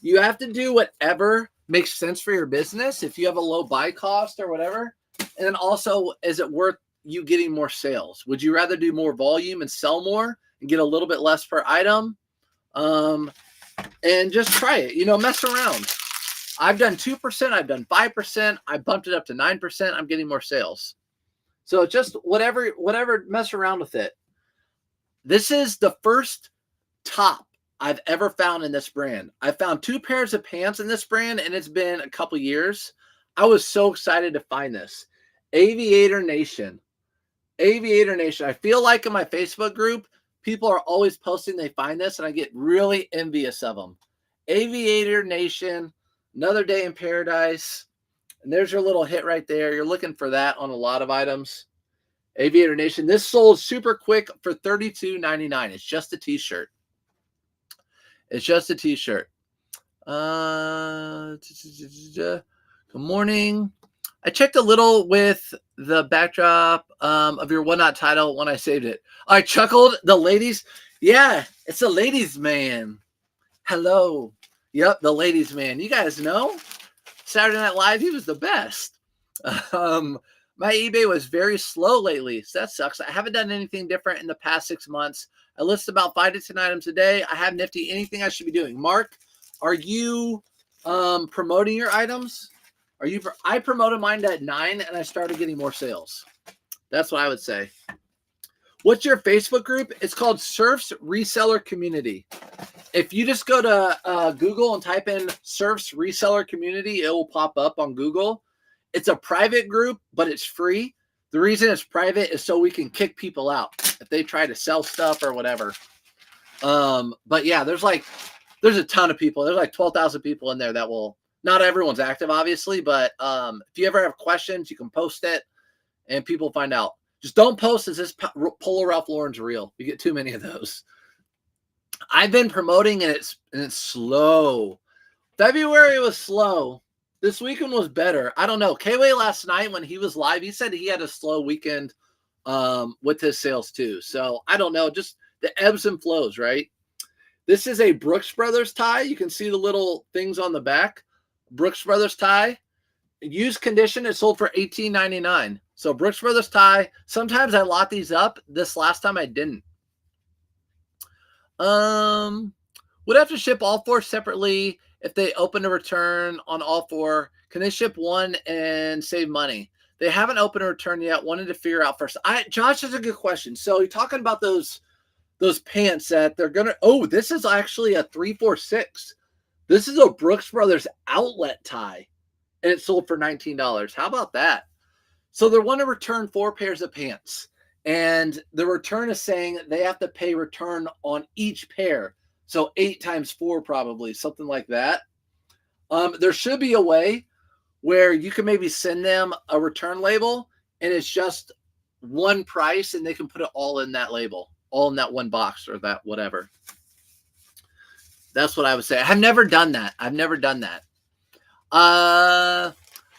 You have to do whatever makes sense for your business. If you have a low buy cost or whatever, and then also, is it worth you getting more sales? Would you rather do more volume and sell more and get a little bit less per item? And just try it, mess around. I've done 2%. I've done 5%. I bumped it up to 9%. I'm getting more sales. So just whatever, mess around with it. This is the first top I've ever found in this brand. I found 2 pairs of pants in this brand, and it's been a couple years. I was so excited to find this. Aviator Nation. Aviator Nation. I feel like in my Facebook group, people are always posting they find this, and I get really envious of them. Aviator Nation, another day in paradise. And there's your little hit right there. You're looking for that on a lot of items. Aviator Nation. This sold super quick for $32.99. It's just a t-shirt. It's just a t-shirt. Good morning. I checked a little with the backdrop of your whatnot title when I saved it. I chuckled. The ladies. Yeah, it's a ladies man. Hello. Yep, the ladies man. You guys know Saturday Night Live, he was the best. My eBay was very slow lately, so that sucks. I haven't done anything different in the past 6 months. I list about 5 to 10 items a day. I have Nifty. Anything I should be doing? Mark, are you promoting your items? I promoted mine at 9 and I started getting more sales. That's what I would say. What's your Facebook group? It's called Surf's Reseller Community. If you just go to Google and type in Surf's Reseller Community, it will pop up on Google. It's a private group, but it's free. The reason it's private is so we can kick people out if they try to sell stuff or whatever. But yeah, there's a ton of people. There's like 12,000 people in there that will, not everyone's active, obviously, but if you ever have questions, you can post it and people find out. Just don't post, is this Polo Ralph Lauren's real? You get too many of those. I've been promoting and it's slow. February was slow. This weekend was better. I don't know. K-Way last night when he was live, he said he had a slow weekend with his sales too. So I don't know. Just the ebbs and flows, right? This is a Brooks Brothers tie. You can see the little things on the back. Brooks Brothers tie. used condition, it sold for $18.99. So Brooks Brothers tie. Sometimes I lot these up. This last time I didn't. Would have to ship all 4 separately if they open a return on all 4. Can they ship one and save money? They haven't opened a return yet. Wanted to figure out first. Josh, is a good question. So you're talking about those pants that they're gonna. Oh, this is actually a 346. This is a Brooks Brothers outlet tie, and it sold for $19. How about that? So they want to return 4 pairs of pants, and the return is saying they have to pay return on each pair. So 8 times 4, probably something like that. There should be a way where you can maybe send them a return label and it's just one price and they can put it all in that label, all in that one box or that whatever. That's what I would say. I've never done that. I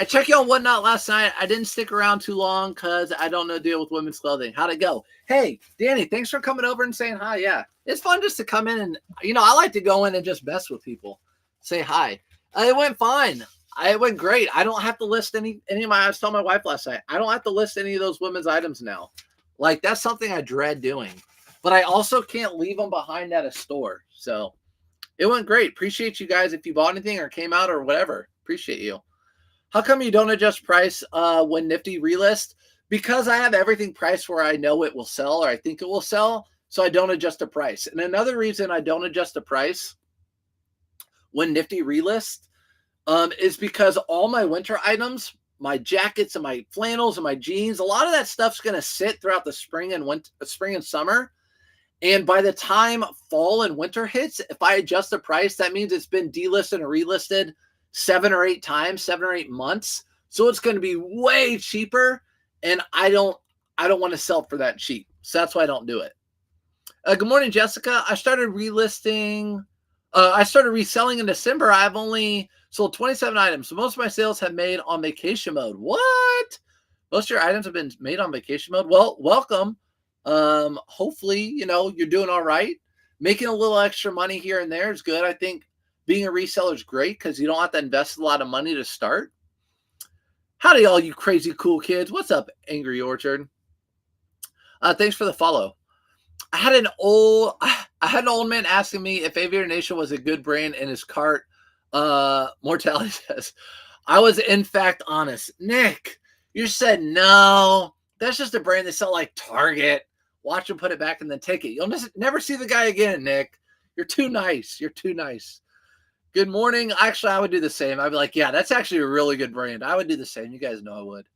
checked you on Whatnot last night. I didn't stick around too long because I don't know deal with women's clothing. How'd it go? Hey, Danny, thanks for coming over and saying hi. Yeah, it's fun just to come in and, I like to go in and just mess with people. Say hi. It went fine. It went great. I don't have to list any of my, I was telling my wife last night, I don't have to list any of those women's items now. Like, that's something I dread doing. But I also can't leave them behind at a store. So it went great. Appreciate you guys if you bought anything or came out or whatever. Appreciate you. How come you don't adjust price when Nifty relist? Because I have everything priced where I know it will sell or I think it will sell. So I don't adjust the price. And another reason I don't adjust the price when Nifty relist is because all my winter items, my jackets and my flannels and my jeans, a lot of that stuff's going to sit throughout the spring and summer. And by the time fall and winter hits, if I adjust the price, that means it's been delisted and relisted 7 or 8 times, 7 or 8 months. So it's going to be way cheaper. And I don't want to sell for that cheap. So that's why I don't do it. Good morning, Jessica. I started reselling in December. I've only sold 27 items. So most of my sales have made on vacation mode. What? Most of your items have been made on vacation mode. Well, welcome. Hopefully, you're doing all right. Making a little extra money here and there is good. I think being a reseller is great because you don't have to invest a lot of money to start. Howdy, all you crazy cool kids. What's up, Angry Orchard? Thanks for the follow. I had an old man asking me if Aviator Nation was a good brand in his cart. Mortality says, I was in fact honest. Nick, you said no. That's just a brand they sell like Target. Watch him put it back and then take it. You'll never see the guy again, Nick. You're too nice. Good morning. Actually, I would do the same. I'd be like, yeah, that's actually a really good brand. I would do the same. You guys know I would.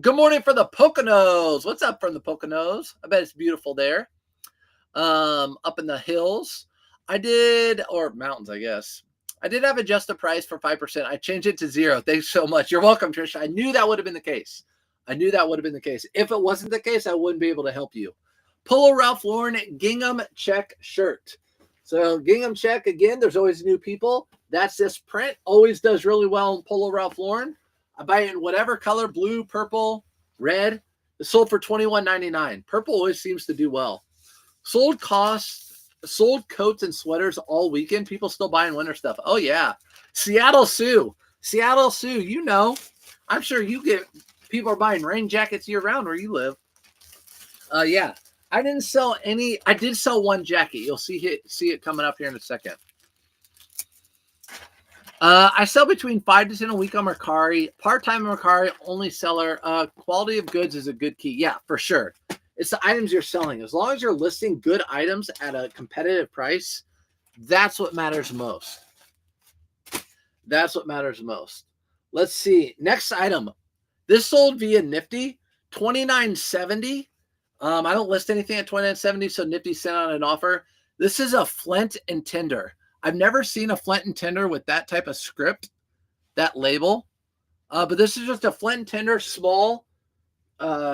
Good morning for the Poconos. What's up from the Poconos? I bet it's beautiful there. Up in the hills. Or mountains, I guess. I did have adjust the price for 5%. I changed it to 0. Thanks so much. You're welcome, Trisha. I knew that would have been the case. If it wasn't the case, I wouldn't be able to help you. Polo Ralph Lauren gingham check shirt. So gingham check, again, there's always new people. That's this print. Always does really well in Polo Ralph Lauren. I buy it in whatever color, blue, purple, red. It's sold for $21.99. Purple always seems to do well. Sold coats and sweaters all weekend. People still buying winter stuff. Oh, yeah. Seattle Sioux, I'm sure people are buying rain jackets year round where you live. Yeah. I didn't sell any. I did sell one jacket. You'll see it coming up here in a second. I sell between 5 to 10 a week on Mercari. Part-time Mercari, only seller. Quality of goods is a good key. Yeah, for sure. It's the items you're selling. As long as you're listing good items at a competitive price, that's what matters most. Let's see. Next item. This sold via Nifty, $29.70. I don't list anything at $29.70, so Nifty sent out an offer. This is a flint and tinder. I've never seen a flint and tinder with that type of script, that label. But this is just a flint and tinder small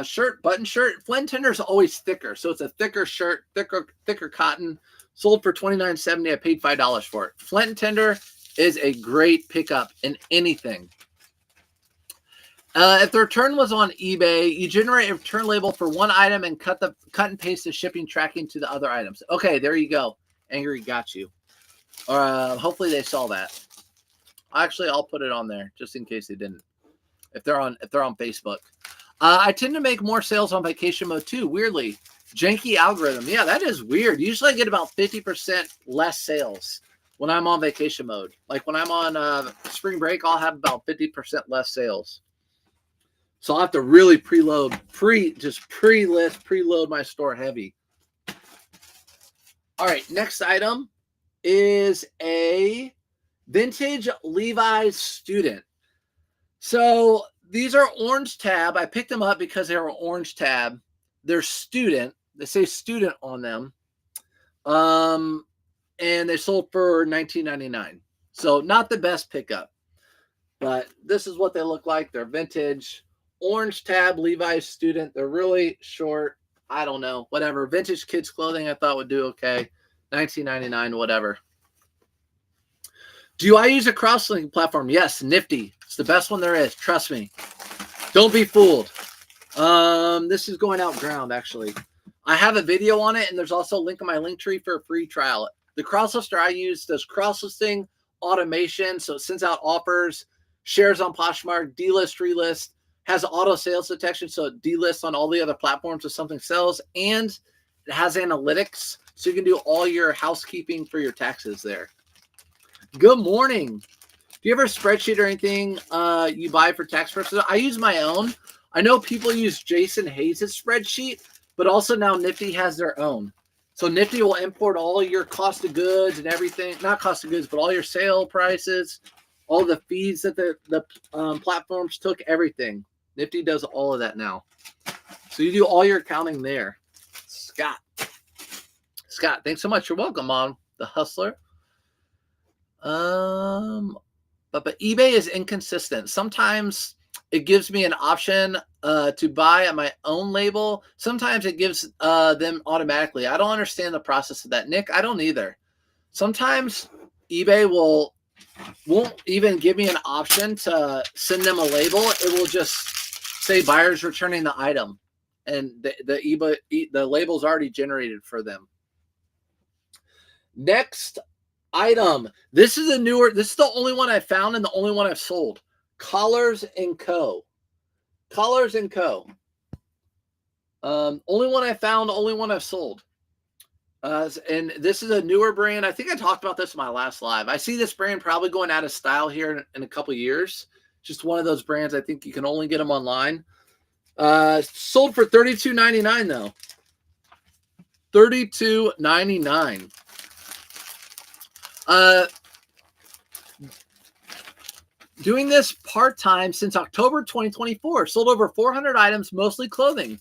shirt, button shirt. Flint and tinder is always thicker, so it's a thicker shirt, thicker cotton. Sold for $29.70. I paid $5 for it. Flint and tinder is a great pickup in anything. If the return was on eBay, you generate a return label for one item and cut and paste the shipping tracking to the other items. Okay, there you go. Angry got you. Hopefully they saw that. Actually, I'll put it on there just in case they didn't. If they're on Facebook. I tend to make more sales on vacation mode too. Weirdly, janky algorithm. Yeah, that is weird. Usually I get about 50% less sales when I'm on vacation mode. Like when I'm on spring break, I'll have about 50% less sales. So I'll have to really preload my store heavy. All right, next item is a vintage Levi's student. So these are orange tab. I picked them up because they were orange tab. They're student. They say student on them. And they sold for $19.99. So not the best pickup. But this is what they look like. They're vintage. Orange tab Levi's student. They're really short. I don't know. Whatever. Vintage kids clothing I thought would do okay. $19.99, whatever. Do I use a cross-linking platform? Yes, Nifty. It's the best one there is. Trust me. Don't be fooled. This is going out ground, actually. I have a video on it, and there's also a link in my link tree for a free trial. The cross-lister I use does cross-listing, automation, so it sends out offers, shares on Poshmark, delist, relist, has auto sales detection, so it delists on all the other platforms if something sells, and it has analytics, so you can do all your housekeeping for your taxes there. Good morning. Do you have a spreadsheet or anything you buy for tax purposes? I use my own. I know people use Jason Hayes' spreadsheet, but also now Nifty has their own. So Nifty will import all your cost of goods and everything, not cost of goods, but all your sale prices, all the fees that the platforms took, everything. Nifty does all of that now. So you do all your accounting there. Scott, thanks so much. You're welcome, Mom, the hustler. But eBay is inconsistent. Sometimes it gives me an option to buy at my own label. Sometimes it gives them automatically. I don't understand the process of that, Nick. I don't either. Sometimes eBay won't even give me an option to send them a label. It will just say buyers returning the item, and the label's already generated for them. Next item. This is the only one I found and the only one I've sold. Collars & Co. Collars & Co. Only one I found, only one I've sold. And this is a newer brand. I think I talked about this in my last live. I see this brand probably going out of style here in a couple years. Just one of those brands. I think you can only get them online. Sold for $32.99 though. $32.99. Doing this part-time since October 2024. Sold over 400 items, mostly clothing.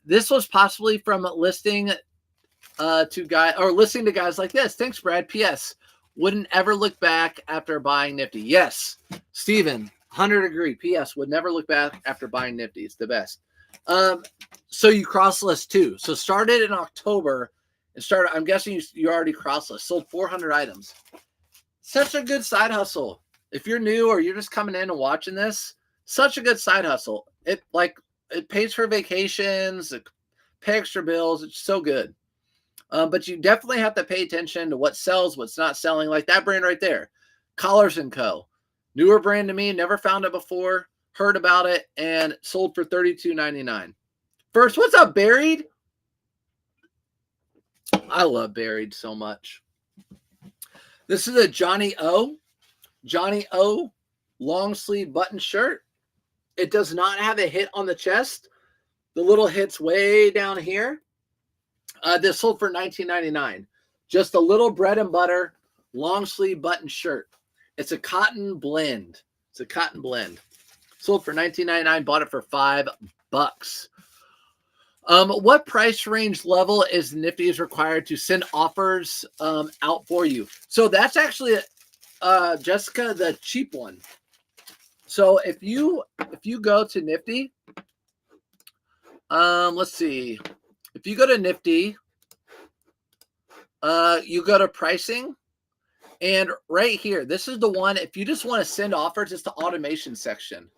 This was possibly from listing to guys like this. Thanks, Brad. P.S. Wouldn't ever look back after buying Nifty. Yes, Steven, 100 agree. P.S. Would never look back after buying Nifty. It's the best. So you cross-list too. So started in October and started, I'm guessing you already cross-list. Sold 400 items. Such a good side hustle. If you're new or you're just coming in and watching this, such a good side hustle. It pays for vacations, it pays extra bills. It's so good. But you definitely have to pay attention to what sells, what's not selling. Like that brand right there, Collars & Co. Newer brand to me, never found it before, heard about it, and sold for $32.99. First, what's up, Buried? I love Buried so much. This is a Johnny O long sleeve button shirt. It does not have a hit on the chest. The little hit's way down here. This sold for $19.99. Just a little bread and butter long sleeve button shirt. It's a cotton blend. Sold for $19.99. Bought it for $5. What price range level is Nifty is required to send offers out for you? So that's actually Jessica, the cheap one. So if you go to Nifty, let's see. If you go to Nifty, you go to pricing, and right here, this is the one. If you just want to send offers, it's the automation section.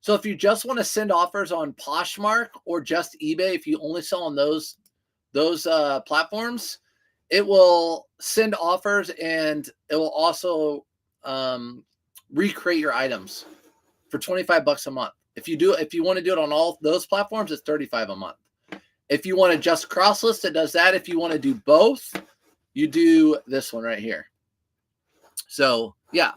So if you just want to send offers on Poshmark or just eBay, if you only sell on those platforms, it will send offers, and it will also recreate your items for 25 bucks a month. If you want to do it on all those platforms, it's 35 a month. If you want to just cross list, it does that. If you want to do both, you do this one right here. So yeah,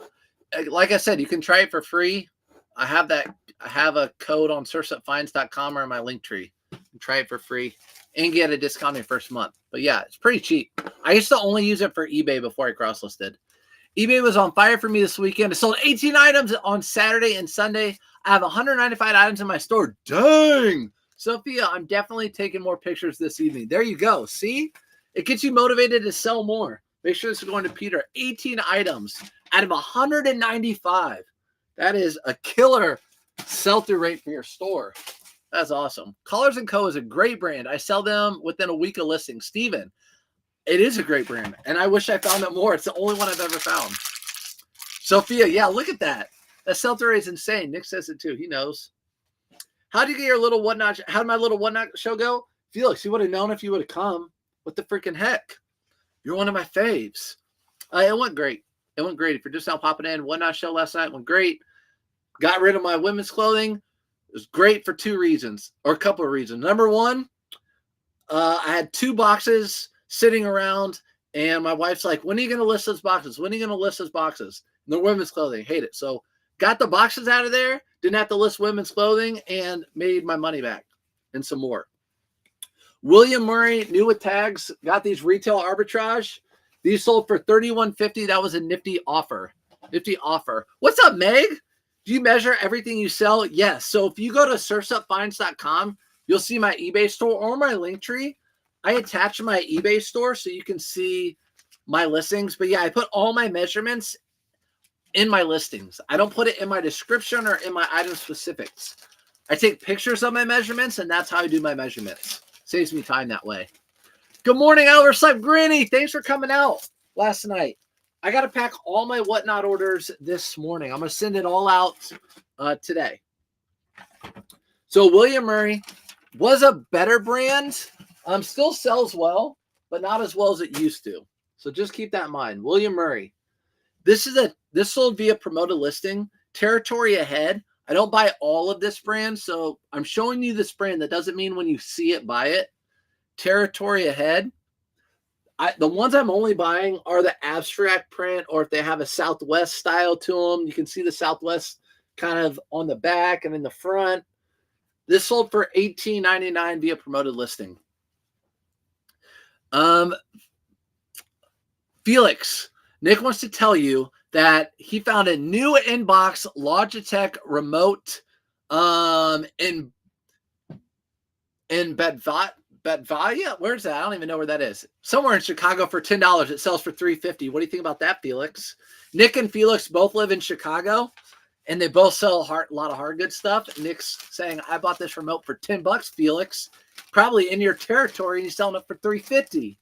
like I said, you can try it for free. I have a code on surfsupfinds.com or in my link tree. Try it for free and get a discount in your first month. But yeah, it's pretty cheap. I used to only use it for eBay before I cross listed. eBay was on fire for me this weekend. I sold 18 items on Saturday and Sunday. I have 195 items in my store. Dang. Sophia, I'm definitely taking more pictures this evening. There you go. See? It gets you motivated to sell more. Make sure this is going to Peter. 18 items out of 195. That is a killer sell-through rate for your store. That's awesome. Collars & Co. is a great brand. I sell them within a week of listing. Steven, it is a great brand, and I wish I found it more. It's the only one I've ever found. Sophia, yeah, look at that. That sell-through rate is insane. Nick says it too. He knows. How did you get your little whatnot? How did my little whatnot show go? Felix, you would have known if you would have come. What the freaking heck? You're one of my faves. It went great. It went great. If you're just now popping in, whatnot show last night went great. Got rid of my women's clothing. It was great for two reasons, or a couple of reasons. Number one, I had 2 boxes sitting around, and my wife's like, when are you going to list those boxes? When are you going to list those boxes? And the women's clothing, hate it. So got the boxes out of there, didn't have to list women's clothing, and made my money back and some more. William Murray, new with tags, got these retail arbitrage. These sold for $31.50. That was a Nifty offer. Nifty offer. What's up, Meg? Do you measure everything you sell? Yes. So if you go to surfsupfinds.com, you'll see my eBay store or my link tree. I attach my eBay store so you can see my listings. But yeah, I put all my measurements in my listings. I don't put it in my description or in my item specifics. I take pictures of my measurements, and that's how I do my measurements. Saves me time that way. Good morning, Overslept Granny. Thanks for coming out last night. I got to pack all my whatnot orders this morning. I'm going to send it all out today. So William Murray was a better brand. Still sells well, but not as well as it used to. So just keep that in mind. William Murray. This sold via promoted listing. Territory Ahead. I don't buy all of this brand, so I'm showing you this brand. That doesn't mean when you see it, buy it. Territory Ahead. The ones I'm only buying are the abstract print, or if they have a Southwest style to them. You can see the Southwest kind of on the back and in the front. This sold for $18.99 via promoted listing. Felix, Nick wants to tell you that he found a new inbox Logitech remote in Bedvalia. Where's that? I don't even know where that is. Somewhere in Chicago for $10. It sells for $3.50. What do you think about that, Felix? Nick and Felix both live in Chicago, and they both sell a lot of hard goods stuff. Nick's saying, I bought this remote for $10, Felix. Probably in your territory, and he's selling it for $3.50.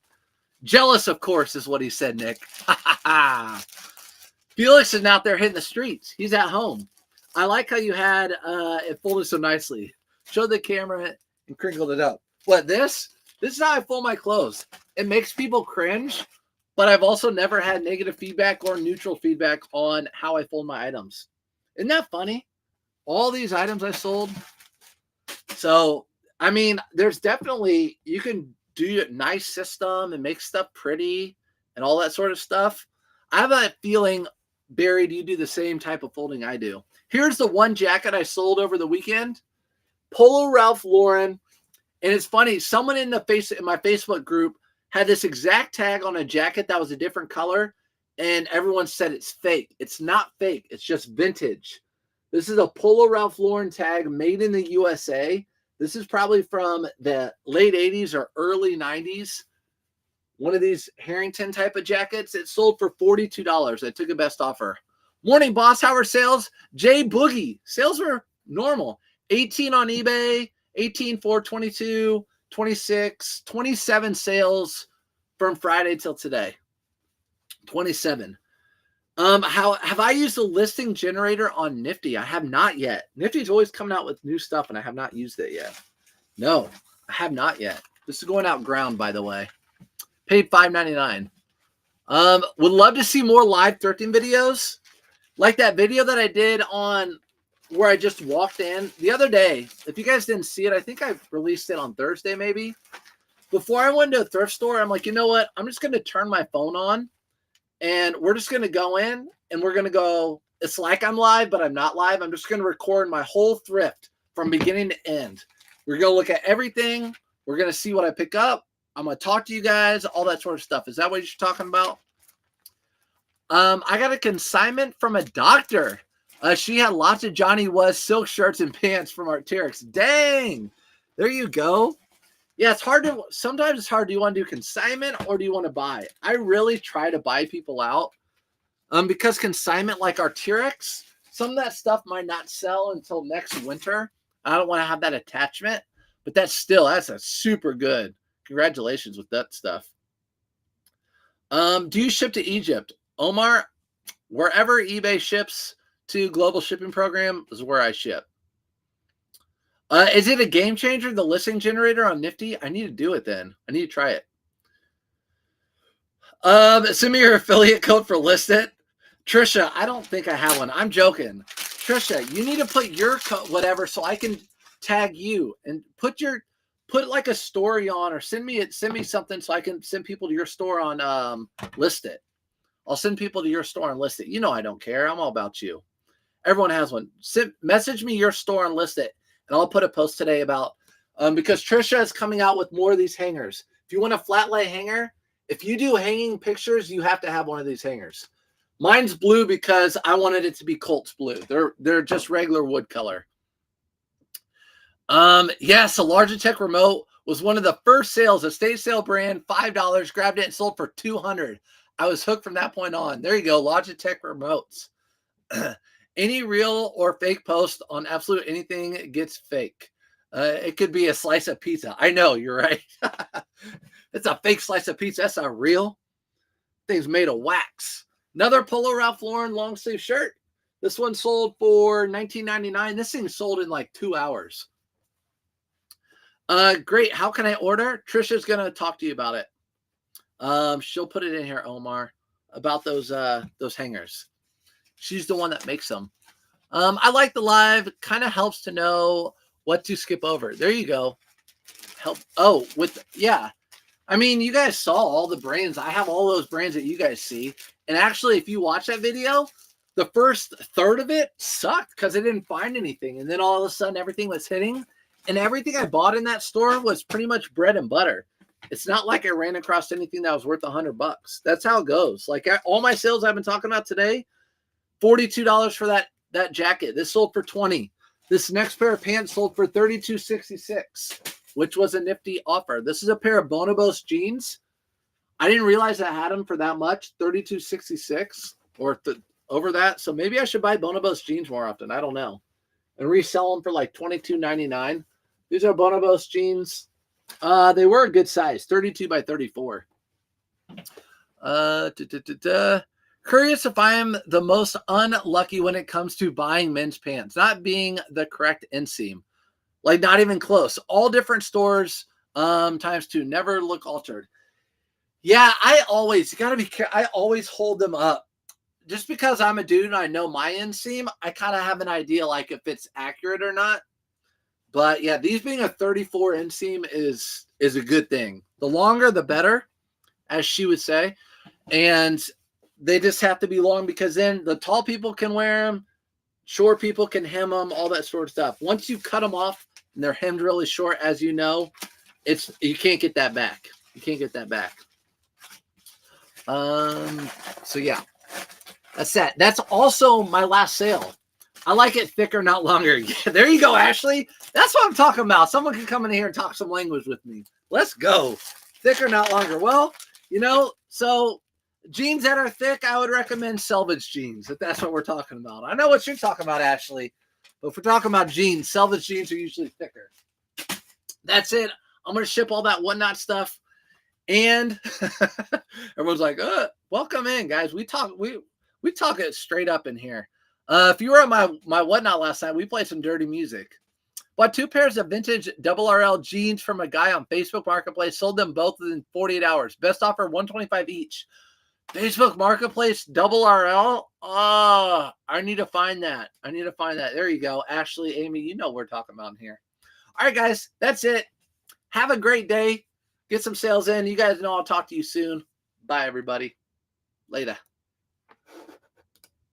Jealous, of course, is what he said, Nick. Felix is out there hitting the streets. He's at home. I like how you had it folded so nicely. Showed the camera and crinkled it up. What, this? This is how I fold my clothes. It makes people cringe, but I've also never had negative feedback or neutral feedback on how I fold my items. Isn't that funny? All these items I sold. So, I mean, there's definitely, you can do a nice system and make stuff pretty and all that sort of stuff. I have a feeling, Barry, do you do the same type of folding I do? Here's the one jacket I sold over the weekend. Polo Ralph Lauren. And it's funny, someone in my Facebook group had this exact tag on a jacket that was a different color, and everyone said it's fake. It's not fake. It's just vintage. This is a Polo Ralph Lauren tag made in the USA. This is probably from the late 80s or early 90s. One of these Harrington type of jackets. It sold for $42. I took a best offer. Morning, boss. How are sales? Jay Boogie. Sales were normal. 18 on eBay. 18, 4, 22, 26, 27 sales from Friday till today. 27. Have I used a listing generator on Nifty? I have not yet. Nifty's always coming out with new stuff, and I have not used it yet. No, I have not yet. This is going out ground, by the way. Paid $5.99. Would love to see more live thrifting videos. Like that video that I did on where I just walked in the other day. If you guys didn't see it, I think I released it on Thursday maybe. Before I went to a thrift store, I'm like, you know what? I'm just going to turn my phone on and we're just going to go in and we're going to go. It's like I'm live, but I'm not live. I'm just going to record my whole thrift from beginning to end. We're going to look at everything. We're going to see what I pick up. I'm going to talk to you guys, all that sort of stuff. Is that what you're talking about? I got a consignment from a doctor. She had lots of Johnny Was silk shirts and pants from Arc'teryx. Dang. There you go. Yeah, it's hard to, sometimes it's hard. Do you want to do consignment or do you want to buy? I really try to buy people out because consignment like Arc'teryx, some of that stuff might not sell until next winter. I don't want to have that attachment, but that's a super good. Congratulations with that stuff. Do you ship to Egypt? Omar, wherever eBay ships to global shipping program is where I ship. Is it a game changer, the listing generator on Nifty? I need to do it then. I need to try it. Send me your affiliate code for List It. Trisha, I don't think I have one. I'm joking. Trisha, you need to put your code, whatever, so I can tag you and put like a story on, or send me something so I can send people to your store on List It. I'll send people to your store and List It. You know I don't care. I'm all about you. Everyone has one. Message me your store and List It. And I'll put a post today about, because Trisha is coming out with more of these hangers. If you want a flat lay hanger, if you do hanging pictures, you have to have one of these hangers. Mine's blue because I wanted it to be Colts blue. They're just regular wood color. Yes, a Logitech remote was one of the first sales, a state sale brand, $5, grabbed it and sold for $200. I was hooked from that point on. There you go, Logitech remotes. Any real or fake post on absolute anything gets fake. It could be a slice of pizza. I know, you're right. It's a fake slice of pizza. That's not real. Thing's made of wax. Another Polo Ralph Lauren long sleeve shirt. This one sold for $19.99. This thing sold in like 2 hours. Great. How can I order? Trisha's going to talk to you about it. She'll put it in here, Omar, about those hangers. She's the one that makes them. I like the live. Kind of helps to know what to skip over. There you go. Help. Oh, yeah. I mean, you guys saw all the brands. I have all those brands that you guys see. And actually, if you watch that video, the first third of it sucked because I didn't find anything. And then all of a sudden, everything was hitting. And everything I bought in that store was pretty much bread and butter. It's not like I ran across anything that was worth $100. That's how it goes. Like all my sales I've been talking about today, $42 for that jacket. This sold for $20. This next pair of pants sold for $32.66, which was a nifty offer. This is a pair of Bonobos jeans. I didn't realize I had them for that much, $32.66 or over that. So maybe I should buy Bonobos jeans more often. I don't know. And resell them for like $22.99. These are Bonobos jeans. They were a good size, 32 by 34. Curious if I am the most unlucky when it comes to buying men's pants, not being the correct inseam. Like not even close. All different stores, times two, never look altered. Yeah, you gotta be careful. I always hold them up. Just because I'm a dude and I know my inseam, I kind of have an idea like if it's accurate or not. But yeah, these being a 34 inseam is a good thing. The longer, the better, as she would say. And they just have to be long because then the tall people can wear them, short people can hem them, all that sort of stuff. Once you cut them off and they're hemmed really short, as you know, you can't get that back. You can't get that back. So yeah, that's that. That's also my last sale. I like it thicker, not longer. Yeah, there you go, Ashley. That's what I'm talking about. Someone can come in here and talk some language with me. Let's go. Thicker, not longer. Well, so jeans that are thick, I would recommend selvage jeans, if that's what we're talking about. I know what you're talking about, Ashley. But if we're talking about jeans, selvage jeans are usually thicker. That's it. I'm going to ship all that whatnot stuff. And everyone's like, welcome in, guys. We talk it straight up in here. If you were at my whatnot last night, we played some dirty music. Bought 2 pairs of vintage RRL jeans from a guy on Facebook Marketplace. Sold them both within 48 hours. Best offer, $125 each. Facebook Marketplace, double RL. Oh, I need to find that. There you go. Ashley, Amy, you know what we're talking about here. All right, guys, that's it. Have a great day. Get some sales in. You guys know I'll talk to you soon. Bye, everybody. Later.